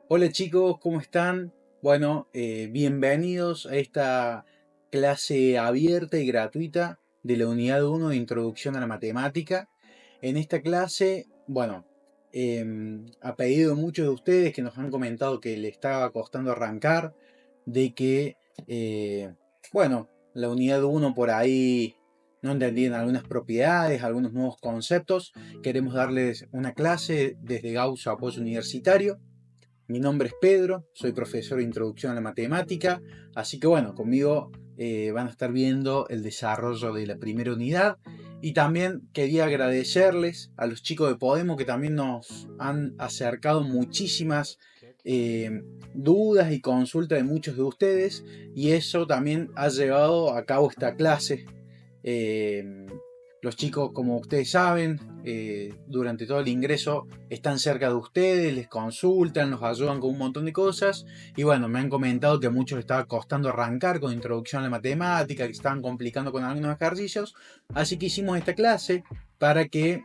Hola chicos, ¿cómo están? Bueno, bienvenidos a esta clase abierta y gratuita de la unidad 1 de Introducción a la Matemática. En esta clase, bueno, a pedido de muchos de ustedes que nos han comentado que le estaba costando arrancar, de que, eh, bueno, la unidad 1 por ahí no entendían algunas propiedades, algunos nuevos conceptos, queremos darles una clase desde Gauss Apoyo Universitario. Mi nombre es Pedro, soy profesor de Introducción a la Matemática, así que bueno, conmigo van a estar viendo el desarrollo de la primera unidad y también quería agradecerles a los chicos de Podemos que también nos han acercado muchísimas eh, dudas y consultas de muchos de ustedes y eso también ha llevado a cabo esta clase. Eh, los chicos, como ustedes saben, durante todo el ingreso están cerca de ustedes, les consultan, los ayudan con un montón de cosas. Y bueno, me han comentado que a muchos les estaba costando arrancar con introducción a la matemática, que estaban complicando con algunos ejercicios. Así que hicimos esta clase para que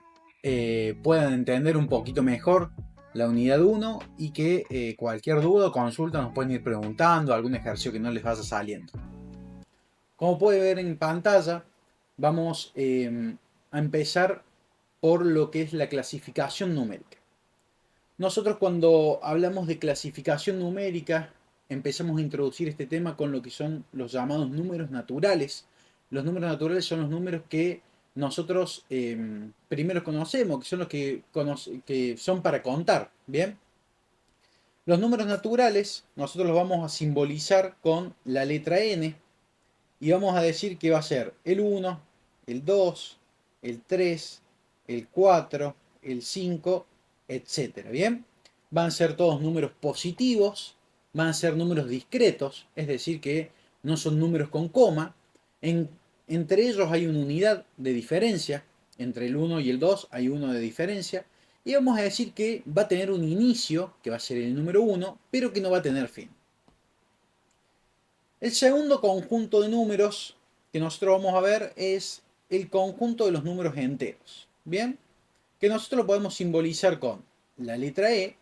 puedan entender un poquito mejor la unidad 1 y que cualquier duda o consulta nos pueden ir preguntando, algún ejercicio que no les vaya saliendo. Como puede ver en pantalla, vamos a empezar por lo que es la clasificación numérica. Nosotros cuando hablamos de clasificación numérica empezamos a introducir este tema con lo que son los llamados números naturales. Los números naturales son los números que nosotros primero conocemos, que son los que son para contar, ¿bien? Los números naturales nosotros los vamos a simbolizar con la letra n, y vamos a decir que va a ser el 1, el 2, el 3, el 4, el 5, etcétera. ¿Bien? Van a ser todos números positivos, van a ser números discretos, es decir, que no son números con coma. Entre ellos hay una unidad de diferencia, entre el 1 y el 2 hay uno de diferencia, y vamos a decir que va a tener un inicio, que va a ser el número 1, pero que no va a tener fin. El segundo conjunto de números que nosotros vamos a ver es el conjunto de los números enteros. ¿Bien? Que nosotros lo podemos simbolizar con la letra E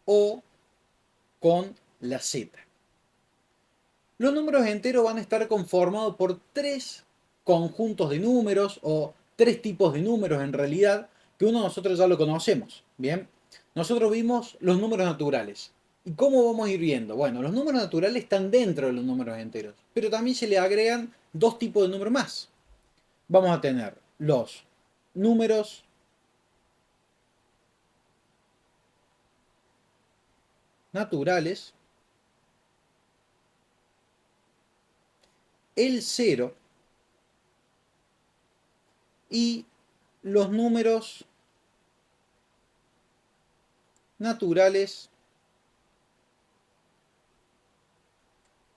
o con la Z. Los números enteros van a estar conformados por tres conjuntos de números o tres tipos de números en realidad, que uno nosotros ya lo conocemos. Bien, nosotros vimos los números naturales. ¿Y cómo vamos a ir viendo? Bueno, los números naturales están dentro de los números enteros, pero también se le agregan dos tipos de números más. Vamos a tener los números naturales, el cero y los números naturales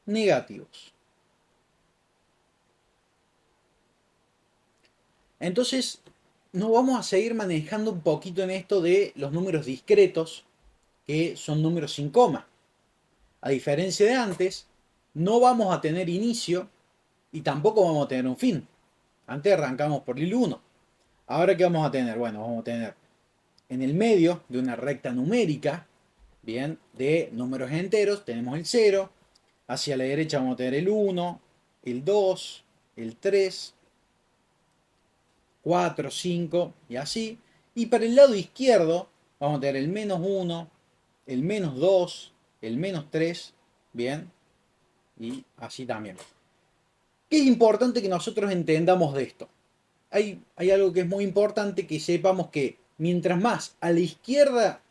negativos. Entonces, nos vamos a seguir manejando un poquito en esto de los números discretos, que son números sin coma. A diferencia de antes, no vamos a tener inicio y tampoco vamos a tener un fin. Antes arrancamos por el 1. Ahora, ¿qué vamos a tener? Bueno, vamos a tener en el medio de una recta numérica, bien, de números enteros, tenemos el 0. Hacia la derecha vamos a tener el 1, el 2, el 3, 4, 5 y así. Y para el lado izquierdo vamos a tener el menos 1, el menos 2, el menos 3, bien, y así también. ¿Qué es importante que nosotros entendamos de esto? Hay algo que es muy importante, que sepamos que mientras más a la izquierda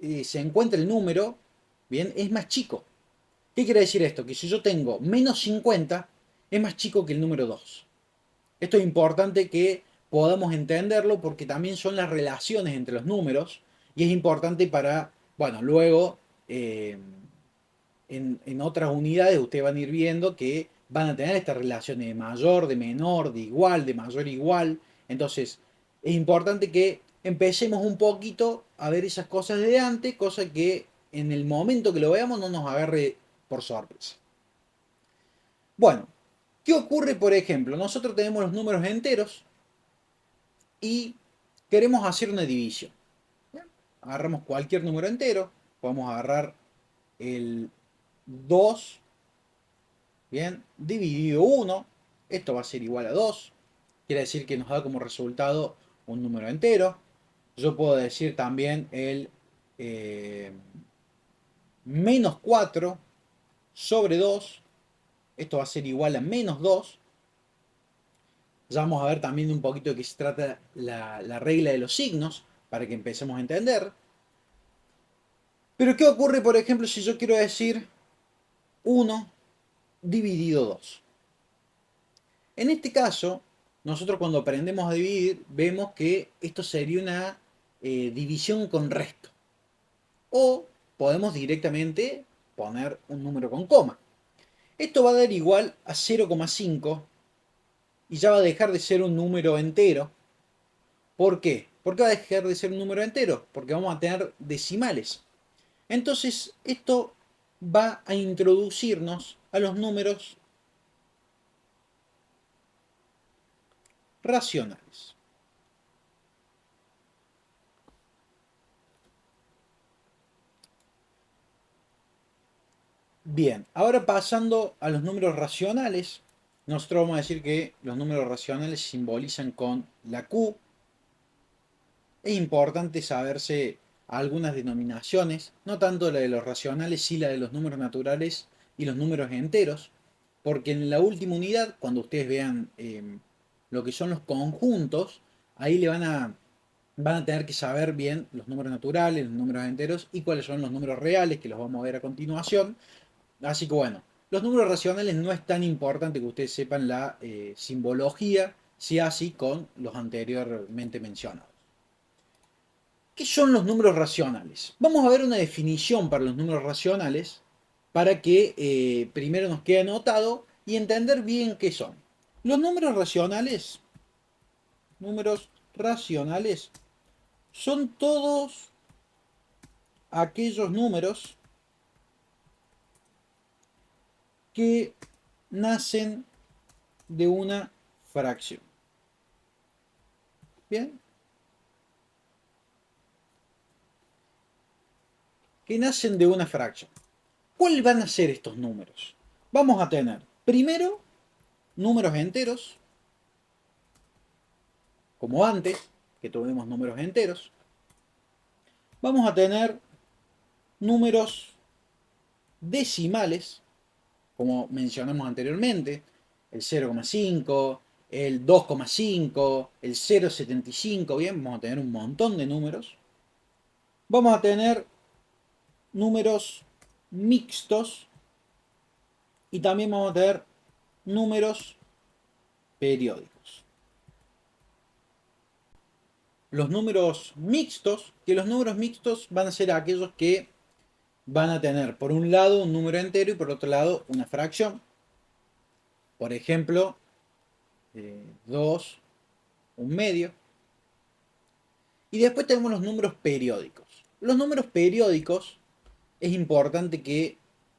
se encuentra el número, bien, es más chico. ¿Qué quiere decir esto? Que si yo tengo menos 50, es más chico que el número 2. Esto es importante que podamos entenderlo porque también son las relaciones entre los números y es importante para, bueno, luego en otras unidades ustedes van a ir viendo que van a tener estas relaciones de mayor, de menor, de igual, de mayor, igual. Entonces, es importante que empecemos un poquito a ver esas cosas de antes, cosa que en el momento que lo veamos no nos agarre por sorpresa. Bueno, ¿qué ocurre, por ejemplo? Nosotros tenemos los números enteros y queremos hacer una división. Agarramos cualquier número entero, podemos agarrar el 2, bien, dividido 1, esto va a ser igual a 2, quiere decir que nos da como resultado un número entero. Yo puedo decir también el menos 4 sobre 2, esto va a ser igual a menos 2. Ya vamos a ver también un poquito de qué se trata la regla de los signos, para que empecemos a entender. Pero ¿qué ocurre, por ejemplo, si yo quiero decir 1 dividido 2? En este caso, nosotros cuando aprendemos a dividir, vemos que esto sería una división con resto. O podemos directamente poner un número con coma. Esto va a dar igual a 0,5 y ya va a dejar de ser un número entero. ¿Por qué? ¿Por qué va a dejar de ser un número entero? Porque vamos a tener decimales. Entonces, esto va a introducirnos a los números racionales. Bien, ahora pasando a los números racionales, nosotros vamos a decir que los números racionales se simbolizan con la Q. Es importante saberse algunas denominaciones, no tanto la de los racionales, sí la de los números naturales y los números enteros, porque en la última unidad, cuando ustedes vean lo que son los conjuntos, ahí van a tener que saber bien los números naturales, los números enteros y cuáles son los números reales, que los vamos a ver a continuación. Así que bueno, los números racionales no es tan importante que ustedes sepan la simbología, si así con los anteriormente mencionados. ¿Qué son los números racionales? Vamos a ver una definición para los números racionales para que primero nos quede anotado y entender bien qué son. Los números racionales son todos aquellos números que nacen de una fracción. ¿Bien? Que nacen de una fracción. ¿Cuáles van a ser estos números? Vamos a tener, primero, números enteros, como antes, que tuvimos números enteros. Vamos a tener números decimales, como mencionamos anteriormente, el 0,5, el 2,5, el 0,75, bien, vamos a tener un montón de números. Vamos a tener números mixtos y también vamos a tener números periódicos. Los números mixtos, que los números mixtos van a ser aquellos que van a tener por un lado un número entero y por otro lado una fracción. Por ejemplo, 2, un medio. Y después tenemos los números periódicos. Los números periódicos es importante que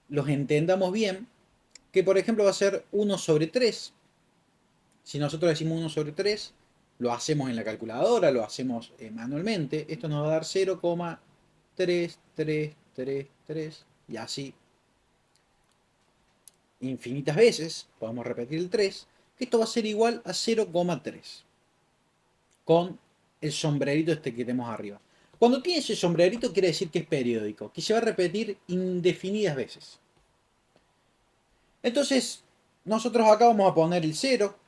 los entendamos bien, que por ejemplo va a ser 1 sobre 3. Si nosotros decimos 1 sobre 3, lo hacemos en la calculadora, lo hacemos manualmente, esto nos va a dar 0,3333 y así infinitas veces, podemos repetir el 3, que esto va a ser igual a 0,3 con el sombrerito este que tenemos arriba. Cuando tiene ese sombrerito quiere decir que es periódico, que se va a repetir indefinidas veces. Entonces, nosotros acá vamos a poner el 0,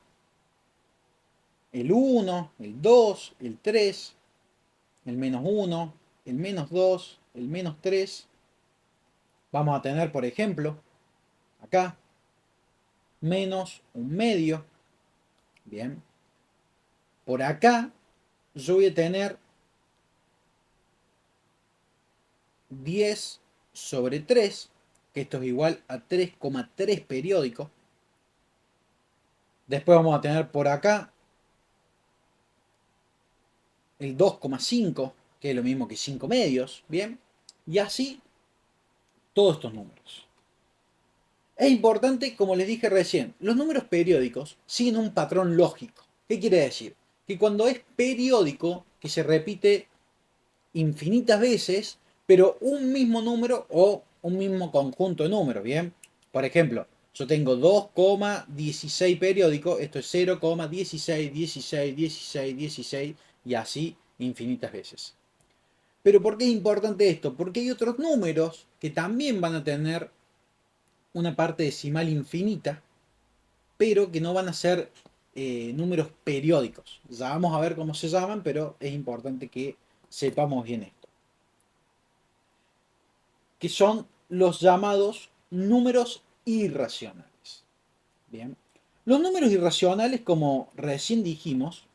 el 1, el 2, el 3, el menos 1, el menos 2, el menos 3. Vamos a tener, por ejemplo, acá, menos un medio. Bien. Por acá, yo voy a tener 10 sobre 3, que esto es igual a 3,3 periódico. Después vamos a tener por acá el 2,5, que es lo mismo que 5 medios, ¿bien? Y así todos estos números. Es importante, como les dije recién, los números periódicos siguen un patrón lógico. ¿Qué quiere decir? Que cuando es periódico, que se repite infinitas veces, pero un mismo número o un mismo conjunto de números, ¿bien? Por ejemplo, yo tengo 2,16 periódico, esto es 0,16, 16, 16, 16 y así infinitas veces. Pero ¿por qué es importante esto? Porque hay otros números que también van a tener una parte decimal infinita, pero que no van a ser números periódicos. Ya vamos a ver cómo se llaman, pero es importante que sepamos bien esto. Que son los llamados números irracionales. Bien. Los números irracionales, como recién dijimos,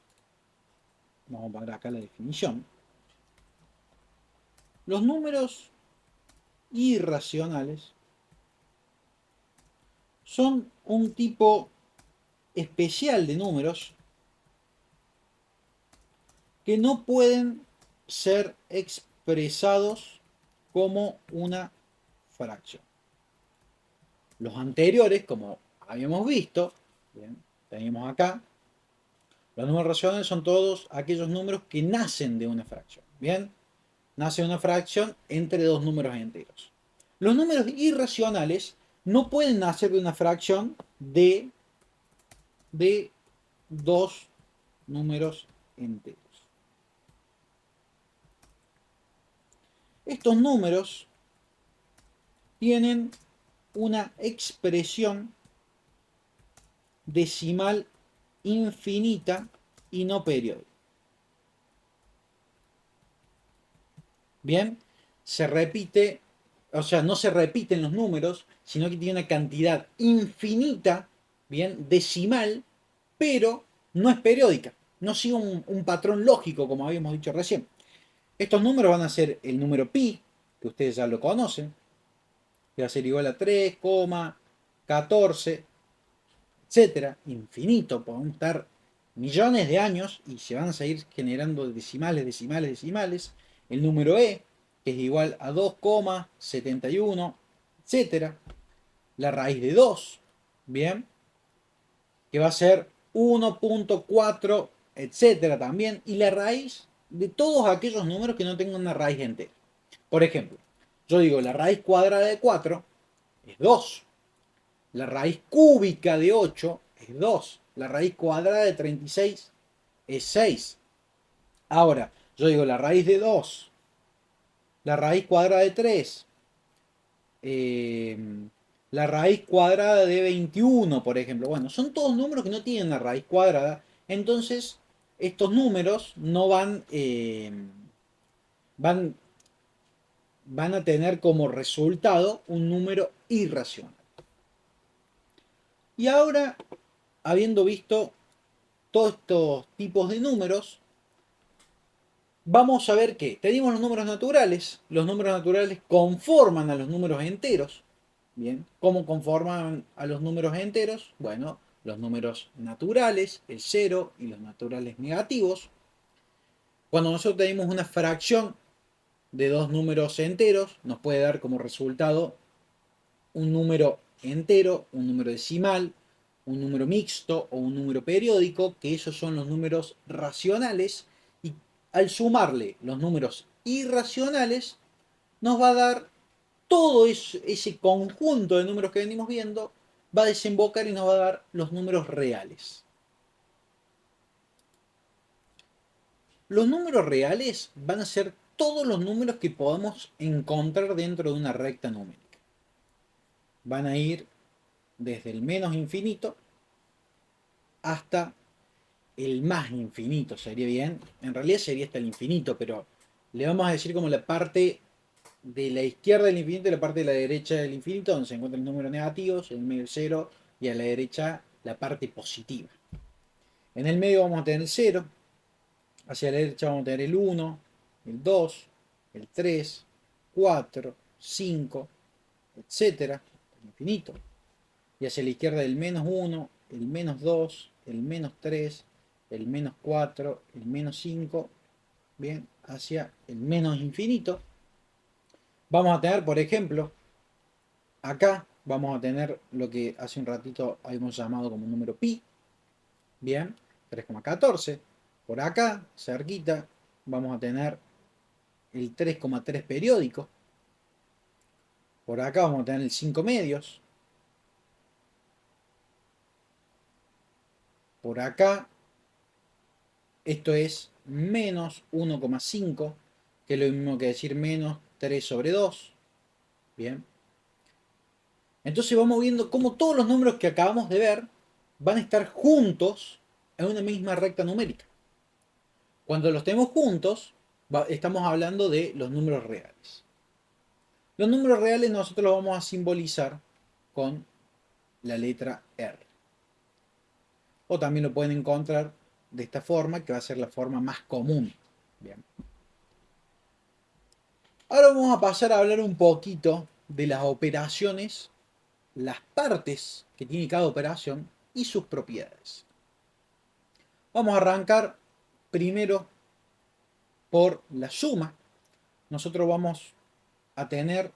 vamos a poner acá la definición. Los números irracionales son un tipo especial de números que no pueden ser expresados como una fracción. Los anteriores, como habíamos visto, bien, tenemos acá, los números racionales son todos aquellos números que nacen de una fracción. Bien, nace una fracción entre dos números enteros. Los números irracionales no pueden nacer de una fracción de dos números enteros. Estos números tienen una expresión decimal infinita y no periódica. Bien, se repite, o sea, no se repiten los números, sino que tiene una cantidad infinita, bien, decimal, pero no es periódica, no sigue un patrón lógico, como habíamos dicho recién. Estos números van a ser el número pi, que ustedes ya lo conocen, que va a ser igual a 3,14, etcétera, infinito, podemos estar millones de años y se van a seguir generando decimales, decimales, decimales. El número e, que es igual a 2,71, etcétera. La raíz de 2, bien, que va a ser 1,4, etcétera también. Y la raíz de todos aquellos números que no tengan una raíz entera. Por ejemplo, yo digo la raíz cuadrada de 4 es 2. La raíz cúbica de 8 es 2. La raíz cuadrada de 36 es 6. Ahora, yo digo la raíz de 2, la raíz cuadrada de 3, eh, la raíz cuadrada de 21, por ejemplo. Bueno, son todos números que no tienen la raíz cuadrada. Entonces, estos números no van a tener como resultado un número irracional. Y ahora, habiendo visto todos estos tipos de números, vamos a ver que tenemos los números naturales conforman a los números enteros. Bien, ¿cómo conforman a los números enteros? Bueno, los números naturales, el cero y los naturales negativos. Cuando nosotros tenemos una fracción de dos números enteros, nos puede dar como resultado un número entero, un número decimal, un número mixto o un número periódico, que esos son los números racionales, y al sumarle los números irracionales, nos va a dar todo ese conjunto de números que venimos viendo, va a desembocar y nos va a dar los números reales. Los números reales van a ser todos los números que podamos encontrar dentro de una recta numérica. Van a ir desde el menos infinito hasta el más infinito, sería bien. En realidad sería hasta el infinito, pero le vamos a decir como la parte de la izquierda del infinito y la parte de la derecha del infinito, donde se encuentran los números negativos, en el medio el cero, y a la derecha la parte positiva. En el medio vamos a tener el 0, hacia la derecha vamos a tener el 1, el 2, el 3, 4, 5, etcétera, el infinito. Y hacia la izquierda el menos 1, el menos 2, el menos 3, el menos 4, el menos 5, bien, hacia el menos infinito. Vamos a tener, por ejemplo, acá vamos a tener lo que hace un ratito habíamos llamado como número pi, bien, 3,14. Por acá, cerquita, vamos a tener el 3,3 periódico. Por acá vamos a tener el 5 medios. Por acá, esto es menos 1,5, que es lo mismo que decir menos 3 sobre 2. Bien. Entonces vamos viendo cómo todos los números que acabamos de ver van a estar juntos en una misma recta numérica. Cuando los tenemos juntos, estamos hablando de los números reales. Los números reales nosotros los vamos a simbolizar con la letra R. O también lo pueden encontrar de esta forma, que va a ser la forma más común. Bien. Ahora vamos a pasar a hablar un poquito de las operaciones, las partes que tiene cada operación y sus propiedades. Vamos a arrancar primero por la suma. Nosotros vamos a tener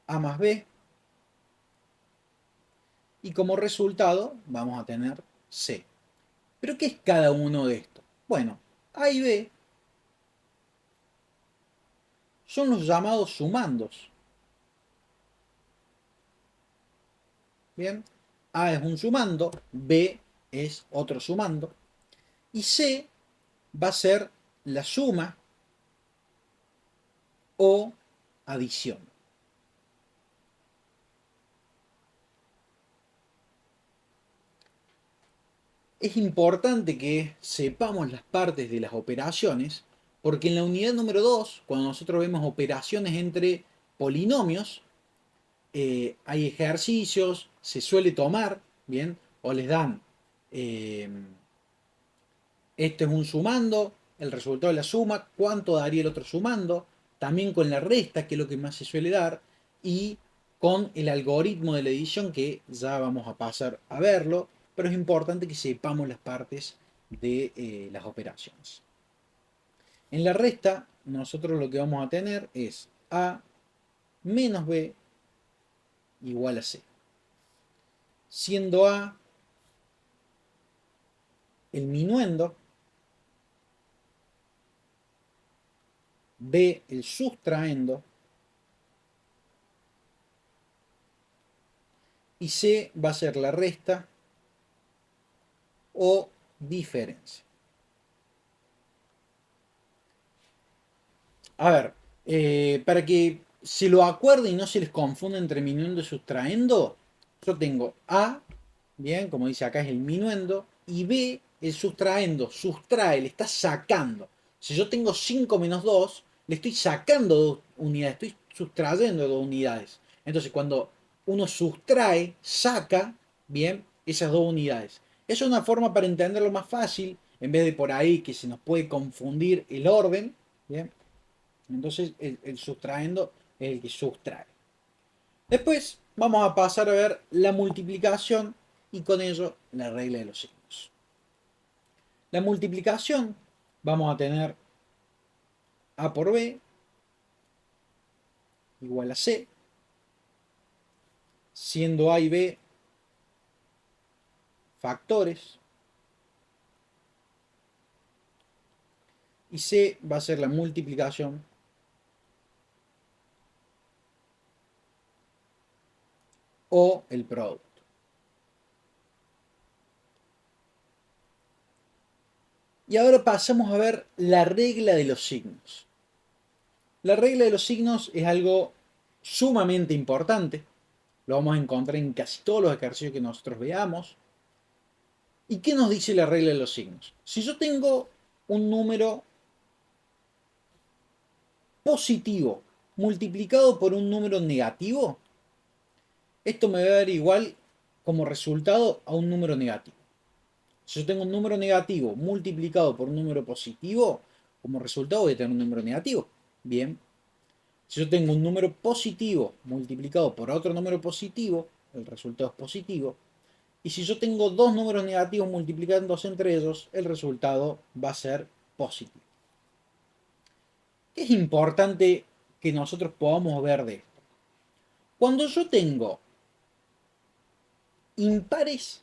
A más B y como resultado vamos a tener C. ¿Pero qué es cada uno de estos? Bueno, A y B son los llamados sumandos. Bien, A es un sumando, B es otro sumando y C va a ser la suma o adición. Es importante que sepamos las partes de las operaciones porque en la unidad número 2, cuando nosotros vemos operaciones entre polinomios, hay ejercicios, se suele tomar, ¿bien? O les dan, este es un sumando, el resultado de la suma, cuánto daría el otro sumando, también con la resta, que es lo que más se suele dar, y con el algoritmo de la edición, que ya vamos a pasar a verlo, pero es importante que sepamos las partes de las operaciones. En la resta, nosotros lo que vamos a tener es A menos B igual a C. Siendo A el minuendo, B el sustraendo y C va a ser la resta o diferencia. A ver, para que se lo acuerden y no se les confunda entre minuendo y sustraendo, yo tengo A, bien, como dice acá es el minuendo, y B, el sustraendo, sustrae, le está sacando. Si yo tengo 5 menos 2, le estoy sacando 2 unidades, estoy sustrayendo 2 unidades. Entonces cuando uno sustrae, saca, bien, esas 2 unidades. Eso es una forma para entenderlo más fácil, en vez de por ahí que se nos puede confundir el orden, bien. Entonces el sustraendo es el que sustrae. Después vamos a pasar a ver la multiplicación y con ello la regla de los signos. La multiplicación vamos a tener A por B igual a C, siendo A y B factores, y C va a ser la multiplicación o el producto. Y ahora pasamos a ver la regla de los signos. La regla de los signos es algo sumamente importante. Lo vamos a encontrar en casi todos los ejercicios que nosotros veamos. ¿Y qué nos dice la regla de los signos? Si yo tengo un número positivo multiplicado por un número negativo, esto me va a dar igual como resultado a un número negativo. Si yo tengo un número negativo multiplicado por un número positivo, como resultado voy a tener un número negativo. Bien. Si yo tengo un número positivo multiplicado por otro número positivo, el resultado es positivo. Y si yo tengo dos números negativos multiplicándose entre ellos, el resultado va a ser positivo. Es importante que nosotros podamos ver de esto. Cuando yo tengo impares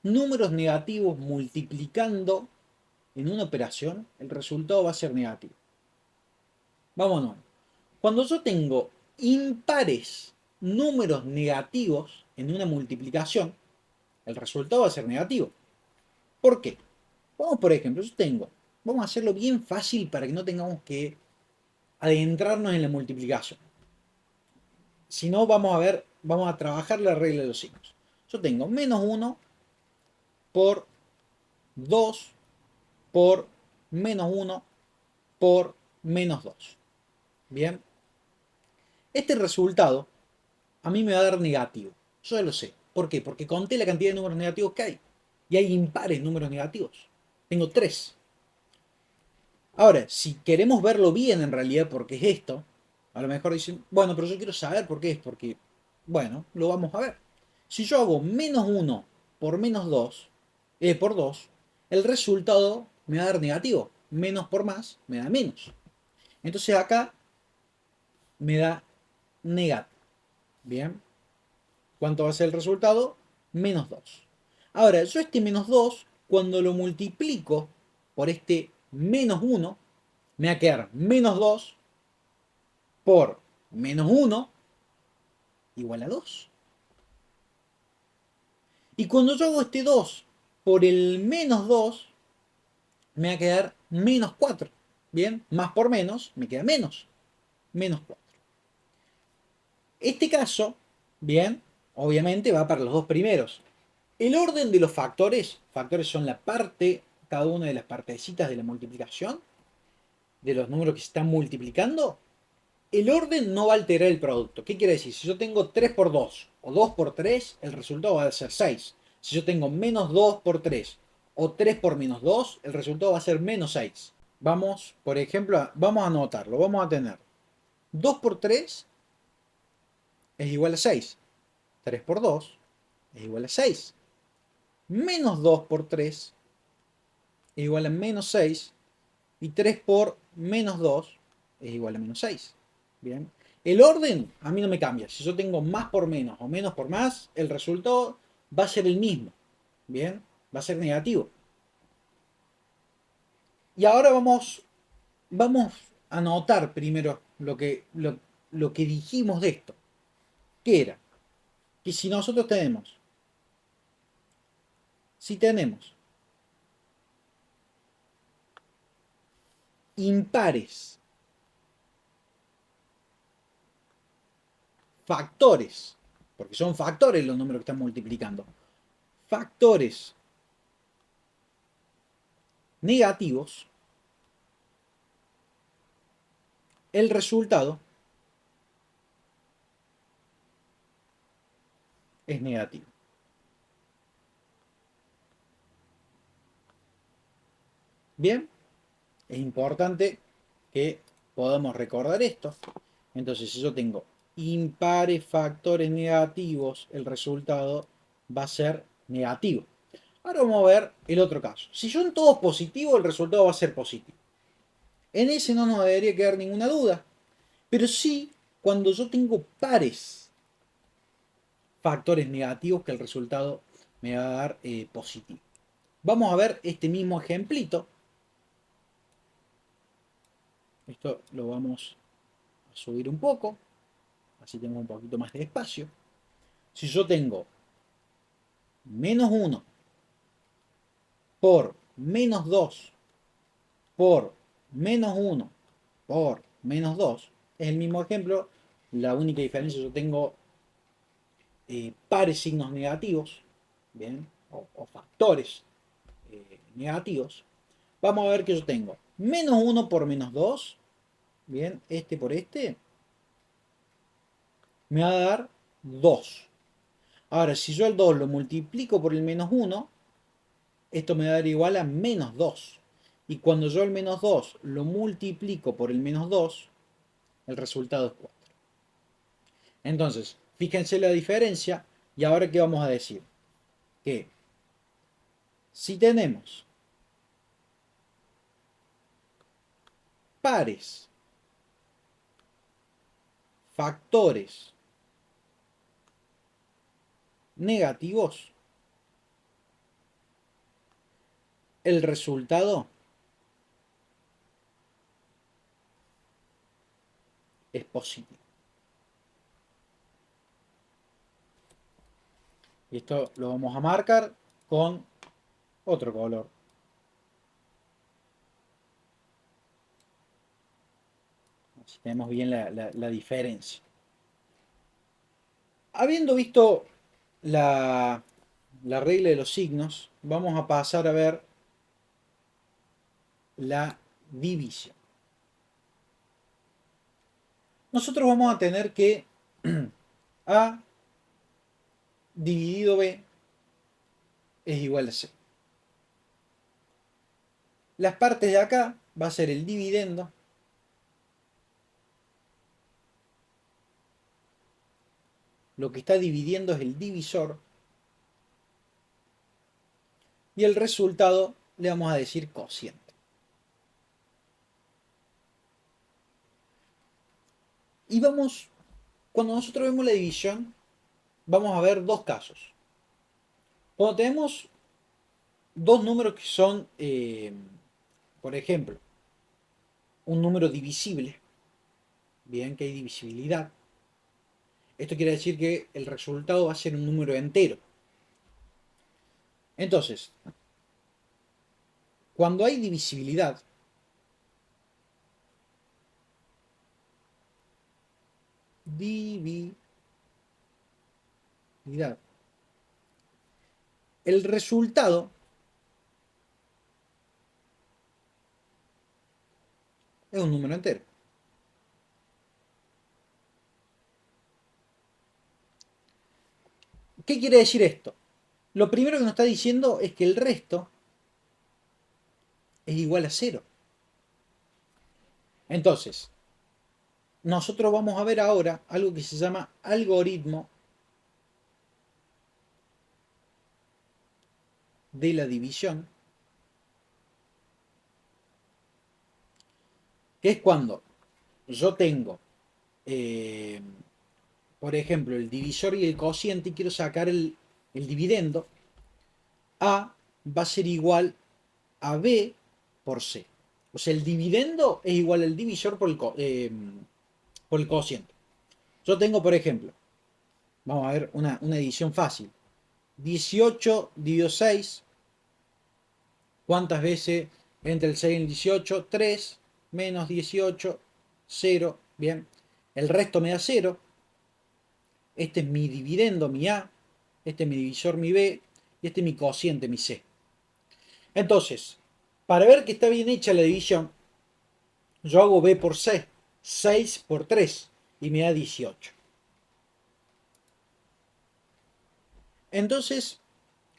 números negativos multiplicando en una operación, el resultado va a ser negativo. Vámonos. Cuando yo tengo impares números negativos en una multiplicación, el resultado va a ser negativo. ¿Por qué? Vamos, por ejemplo, vamos a hacerlo bien fácil para que no tengamos que adentrarnos en la multiplicación. Si no, vamos a trabajar la regla de los signos. Yo tengo menos 1 por 2 por menos 1 por menos 2. Bien, este resultado a mí me va a dar negativo. Yo ya lo sé. ¿Por qué? Porque conté la cantidad de números negativos que hay. Y hay impares números negativos. Tengo 3. Ahora, si queremos verlo bien en realidad porque es esto, a lo mejor dicen, bueno, pero yo quiero saber por qué es, porque, bueno, lo vamos a ver. Si yo hago menos 1 por menos 2, por 2, el resultado me va a dar negativo. Menos por más me da menos. Entonces acá me da negativo. Bien. ¿Cuánto va a ser el resultado? Menos 2. Ahora, yo este menos 2, cuando lo multiplico por este menos 1, me va a quedar menos 2 por menos 1 igual a 2. Y cuando yo hago este 2 por el menos 2, me va a quedar menos 4. Bien, más por menos me queda menos. Menos 4. Este caso, bien, obviamente va para los dos primeros. El orden de los factores son la parte, cada una de las partecitas de la multiplicación, de los números que se están multiplicando. El orden no va a alterar el producto. ¿Qué quiere decir? Si yo tengo 3 por 2 o 2 por 3, el resultado va a ser 6. Si yo tengo menos 2 por 3 o 3 por menos 2, el resultado va a ser menos 6. Vamos, por ejemplo, vamos a anotarlo. Vamos a tener 2 por 3 es igual a 6. 3 por 2 es igual a 6. Menos 2 por 3 es igual a menos 6. Y 3 por menos 2 es igual a menos 6. Bien. El orden a mí no me cambia. Si yo tengo más por menos o menos por más, el resultado va a ser el mismo. Bien. Va a ser negativo. Y ahora vamos a notar primero lo que dijimos de esto. ¿Qué era? Que si nosotros tenemos impares, factores, porque son factores los números que están multiplicando, factores negativos, el resultado es negativo. Bien, es importante que podamos recordar esto. Entonces, si yo tengo impares factores negativos, el resultado va a ser negativo. Ahora vamos a ver el otro caso. Si son todos positivos, el resultado va a ser positivo. En ese no nos debería quedar ninguna duda. Pero sí, cuando yo tengo pares factores negativos, que el resultado me va a dar positivo. Vamos a ver este mismo ejemplito. Esto lo vamos a subir un poco, así tengo un poquito más de espacio. Si yo tengo menos 1 por menos 2 por menos 1 por menos 2, es el mismo ejemplo. La única diferencia, yo tengo pares signos negativos, ¿bien? O factores negativos. Vamos a ver que yo tengo menos 1 por menos 2, bien, este por este, me va a dar 2. Ahora, si yo el 2 lo multiplico por el menos 1, esto me va a dar igual a menos 2. Y cuando yo el menos 2 lo multiplico por el menos 2, el resultado es 4. Entonces, fíjense la diferencia. Y ahora, ¿qué vamos a decir? Que si tenemos pares, factores negativos, el resultado es positivo. Y esto lo vamos a marcar con otro color. Así tenemos bien la diferencia. Habiendo visto la regla de los signos, vamos a pasar a ver la división. Nosotros vamos a tener que A dividido B es igual a C. Las partes de acá va a ser el dividendo lo que está dividiendo es el divisor y el resultado le vamos a decir cociente. Y vamos, cuando nosotros vemos la división, vamos a ver dos casos. Cuando tenemos dos números que son, por ejemplo, un número divisible, bien que hay divisibilidad, esto quiere decir que el resultado va a ser un número entero. Entonces, cuando hay divisibilidad, el resultado es un número entero. ¿Qué quiere decir esto? Lo primero que nos está diciendo es que el resto es igual a 0. Entonces, nosotros vamos a ver ahora algo que se llama algoritmo de la división, que es cuando yo tengo, por ejemplo, el divisor y el cociente y quiero sacar el dividendo, A va a ser igual a B por C. O sea, el dividendo es igual al divisor por el cociente. Yo tengo, por ejemplo, vamos a ver una división fácil. 18 dividido 6. ¿Cuántas veces entra el 6 en el 18? 3 menos 18, 0. Bien. El resto me da 0. Este es mi dividendo, mi A. Este es mi divisor, mi B. Y este es mi cociente, mi C. Entonces, para ver que está bien hecha la división, yo hago B por C. 6 por 3. Y me da 18. Entonces,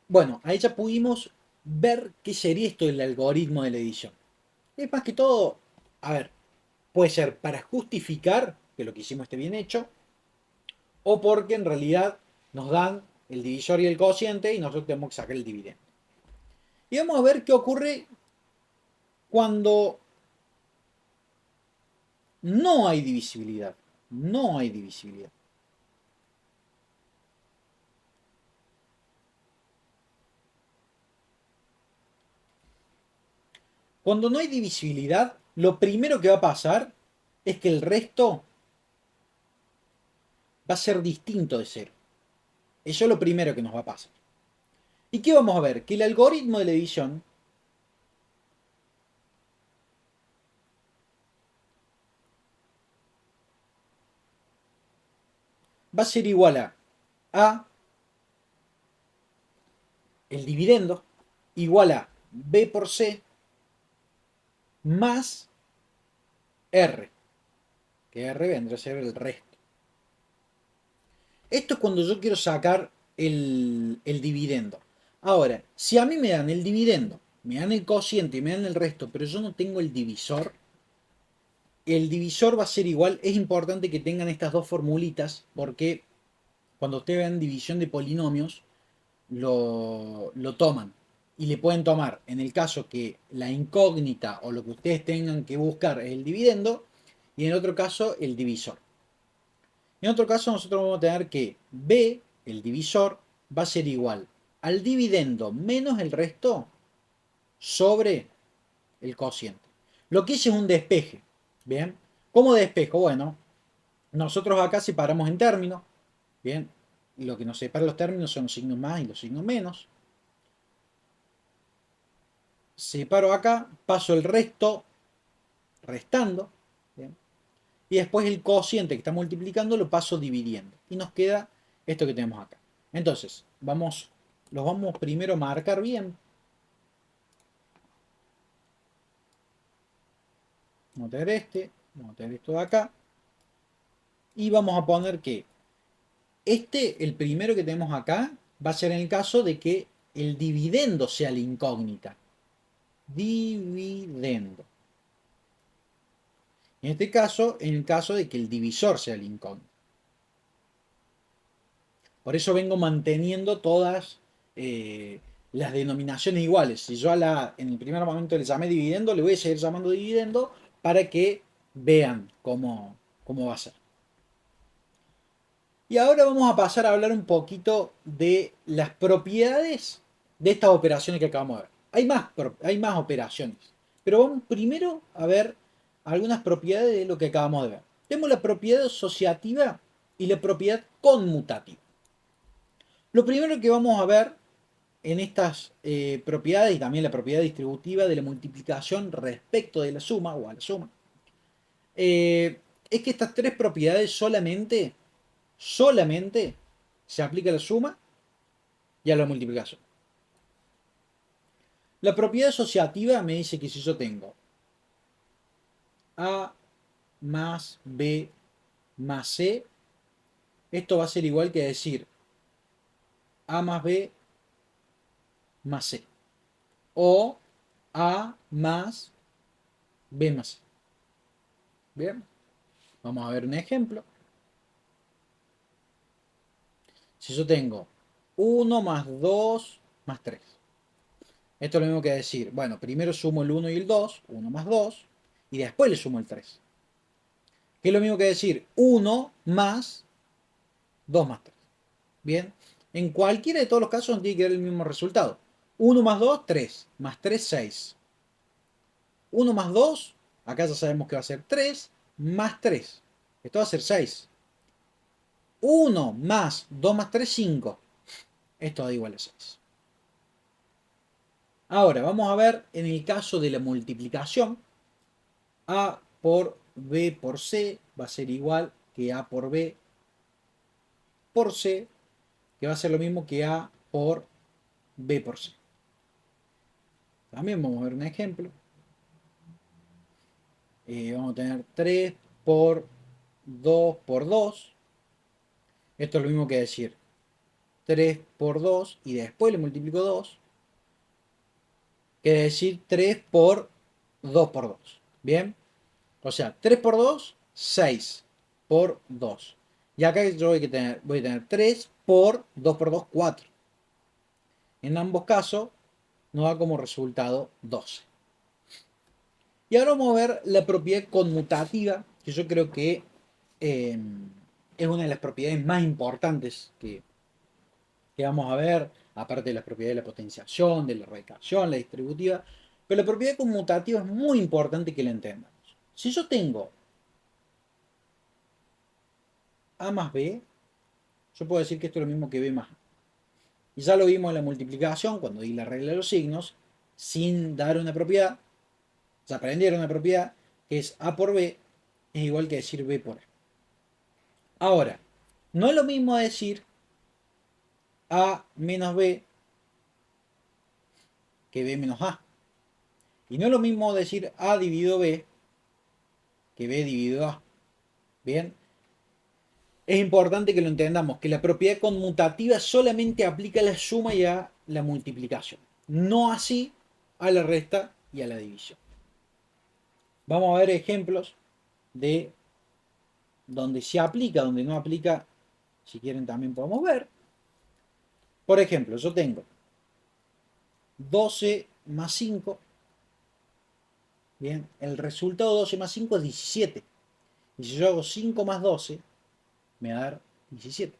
bueno, ahí ya pudimos ver qué sería esto del algoritmo de la edición. Es más que todo, a ver, puede ser para justificar que lo que hicimos esté bien hecho, o porque en realidad nos dan el divisor y el cociente y nosotros tenemos que sacar el dividendo. Y vamos a ver qué ocurre cuando no hay divisibilidad. No hay divisibilidad. Cuando no hay divisibilidad, lo primero que va a pasar es que el resto va a ser distinto de 0. Eso es lo primero que nos va a pasar. ¿Y qué vamos a ver? Que el algoritmo de la división va a ser igual a el dividendo igual a B por C más R, que R vendrá a ser el resto. Esto es cuando yo quiero sacar el dividendo. Ahora, si a mí me dan el dividendo, me dan el cociente y me dan el resto, pero yo no tengo el divisor va a ser igual. Es importante que tengan estas dos formulitas porque cuando ustedes vean división de polinomios, lo toman. Y le pueden tomar, en el caso que la incógnita o lo que ustedes tengan que buscar es el dividendo, y en otro caso el divisor. En otro caso nosotros vamos a tener que B, el divisor, va a ser igual al dividendo menos el resto sobre el cociente. Lo que hice es un despeje. ¿Bien? ¿Cómo despejo? Bueno, Nosotros acá separamos en términos. Bien, lo que nos separa los términos son los signos más y los signos menos. Separo acá, paso el resto restando. Bien, y después el cociente que está multiplicando lo paso dividiendo. Y nos queda esto que tenemos acá. Entonces, los vamos primero a marcar bien. Vamos a tener vamos a tener esto de acá. Y vamos a poner que el primero que tenemos acá, va a ser en el caso de que el dividendo sea la incógnita. Dividendo. En este caso, en el caso de que el divisor sea el incógnito. Por eso vengo manteniendo todas las denominaciones iguales. Si yo en el primer momento le llamé dividendo, le voy a seguir llamando dividendo para que vean cómo va a ser. Y ahora vamos a pasar a hablar un poquito de las propiedades de estas operaciones que acabamos de ver. Hay más operaciones, pero vamos primero a ver algunas propiedades de lo que acabamos de ver. Tenemos la propiedad asociativa y la propiedad conmutativa. Lo primero que vamos a ver en estas propiedades y también la propiedad distributiva de la multiplicación respecto de la suma o a la suma, es que estas tres propiedades solamente se aplica a la suma y a la multiplicación. La propiedad asociativa me dice que si yo tengo A más B más C, esto va a ser igual que decir A más B más C. O A más B más C. Bien, vamos a ver un ejemplo. Si yo tengo 1 más 2 más 3. Esto es lo mismo que decir, bueno, primero sumo el 1 y el 2, 1 más 2, y después le sumo el 3. Que es lo mismo que decir 1 más 2 más 3. Bien, en cualquiera de todos los casos nos tiene que dar el mismo resultado. 1 más 2, 3. Más 3, 6. 1 más 2, acá ya sabemos que va a ser 3, más 3. Esto va a ser 6. 1 más 2 más 3, 5. Esto da igual a 6. Ahora, vamos a ver en el caso de la multiplicación. A por B por C va a ser igual que A por B por C, que va a ser lo mismo que A por B por C. También vamos a ver un ejemplo. Vamos a tener 3 por 2 por 2. Esto es lo mismo que decir 3 por 2 y después le multiplico 2. Que decir 3 por 2 por 2. ¿Bien? O sea, 3 por 2, 6 por 2. Y acá yo voy a tener 3 por 2 por 2, 4. En ambos casos nos da como resultado 12. Y ahora vamos a ver la propiedad conmutativa, que yo creo que es una de las propiedades más importantes que vamos a ver, aparte de las propiedades de la potenciación, de la radicación, la distributiva. Pero la propiedad conmutativa es muy importante que la entendamos. Si yo tengo A más B, yo puedo decir que esto es lo mismo que B más A. Y ya lo vimos en la multiplicación, cuando di la regla de los signos, sin dar una propiedad, se aprendieron una propiedad, que es A por B es igual que decir B por A. Ahora, no es lo mismo decir A menos B que B menos A. Y no es lo mismo decir A dividido B que B dividido A. Bien, es importante que lo entendamos, que la propiedad conmutativa solamente aplica a la suma y a la multiplicación, no así a la resta y a la división. Vamos a ver ejemplos de donde se aplica, donde no aplica, si quieren también podemos ver. Por ejemplo, yo tengo 12 más 5, bien, el resultado de 12 más 5 es 17. Y si yo hago 5 más 12, me va a dar 17.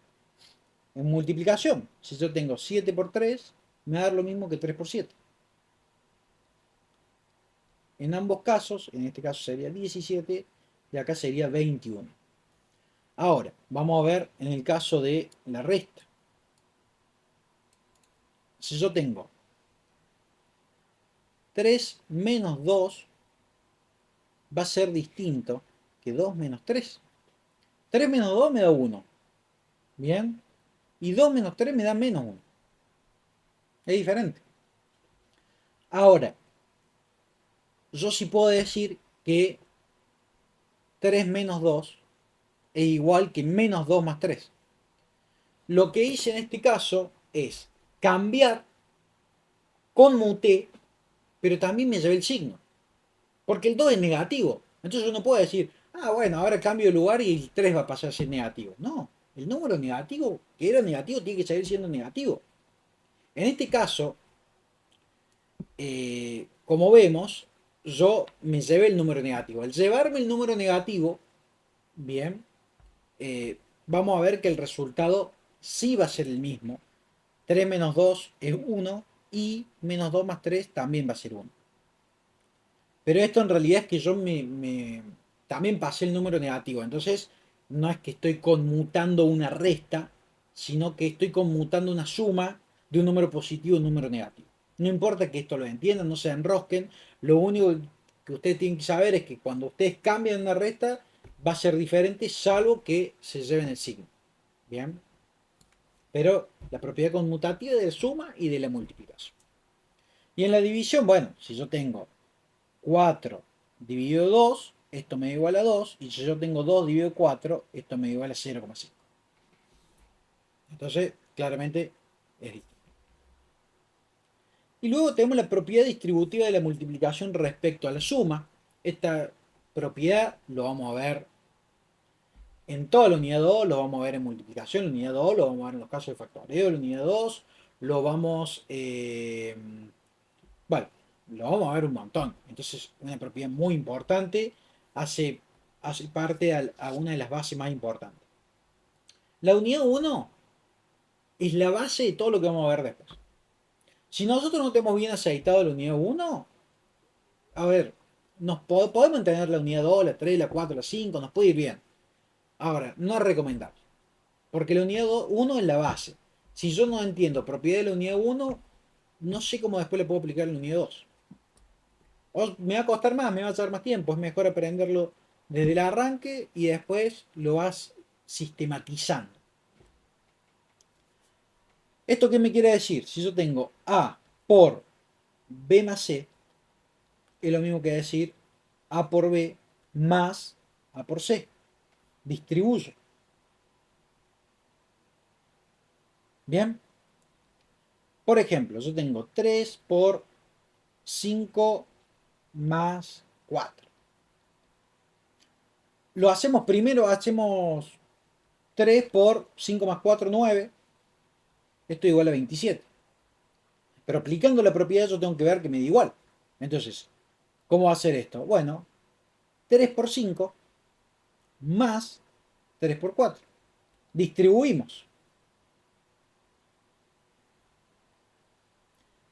En multiplicación, si yo tengo 7 por 3, me va a dar lo mismo que 3 por 7. En ambos casos, en este caso sería 17 y acá sería 21. Ahora, vamos a ver en el caso de la resta. Si yo tengo 3 menos 2 va a ser distinto que 2 menos 3. 3 menos 2 me da 1. Bien. Y 2 menos 3 me da menos 1. Es diferente. Ahora, yo sí puedo decir que 3 menos 2 es igual que menos 2 más 3. Lo que hice en este caso es cambiar, conmuté, pero también me llevé el signo. Porque el 2 es negativo. Entonces yo no puedo decir, ah, bueno, ahora cambio de lugar y el 3 va a pasar a ser negativo. No, el número negativo, que era negativo, tiene que seguir siendo negativo. En este caso, como vemos, yo me llevé el número negativo. Al llevarme el número negativo, bien, vamos a ver que el resultado sí va a ser el mismo. 3 menos 2 es 1 y menos 2 más 3 también va a ser 1. Pero esto en realidad es que yo también pasé el número negativo. Entonces, no es que estoy conmutando una resta, sino que estoy conmutando una suma de un número positivo a un número negativo. No importa que esto lo entiendan, no se enrosquen. Lo único que ustedes tienen que saber es que cuando ustedes cambian una resta, va a ser diferente, salvo que se lleven el signo. Bien. Pero la propiedad conmutativa es de suma y de la multiplicación. Y en la división, bueno, si yo tengo 4 dividido 2, esto me da igual a 2. Y si yo tengo 2 dividido 4, esto me da igual a 0,5. Entonces, claramente es distinto. Y luego tenemos la propiedad distributiva de la multiplicación respecto a la suma. Esta propiedad lo vamos a ver en toda la unidad 2, lo vamos a ver en multiplicación, la unidad 2, lo vamos a ver en los casos de factoreo, la unidad 2, lo vamos, bueno, lo vamos a ver un montón. Entonces, una propiedad muy importante, hace, hace parte a una de las bases más importantes. La unidad 1 es la base de todo lo que vamos a ver después. Si nosotros no tenemos bien aceitado la unidad 1, a ver, podemos tener la unidad 2, la 3, la 4, la 5, nos puede ir bien. Ahora, no es recomendable. Porque la unidad 1 es la base. Si yo no entiendo propiedad de la unidad 1, no sé cómo después le puedo aplicar la unidad 2. O me va a costar más, me va a llevar más tiempo. Es mejor aprenderlo desde el arranque y después lo vas sistematizando. ¿Esto qué me quiere decir? Si yo tengo A por B más C, es lo mismo que decir A por B más A por C. Distribuyo. Bien. Por ejemplo, yo tengo 3 por 5 más 4. Lo hacemos primero, hacemos 3 por 5 más 4, 9. Esto es igual a 27. Pero aplicando la propiedad yo tengo que ver que me da igual. Entonces, ¿cómo va a ser esto? Bueno, 3 por 5 más 3 por 4. Distribuimos.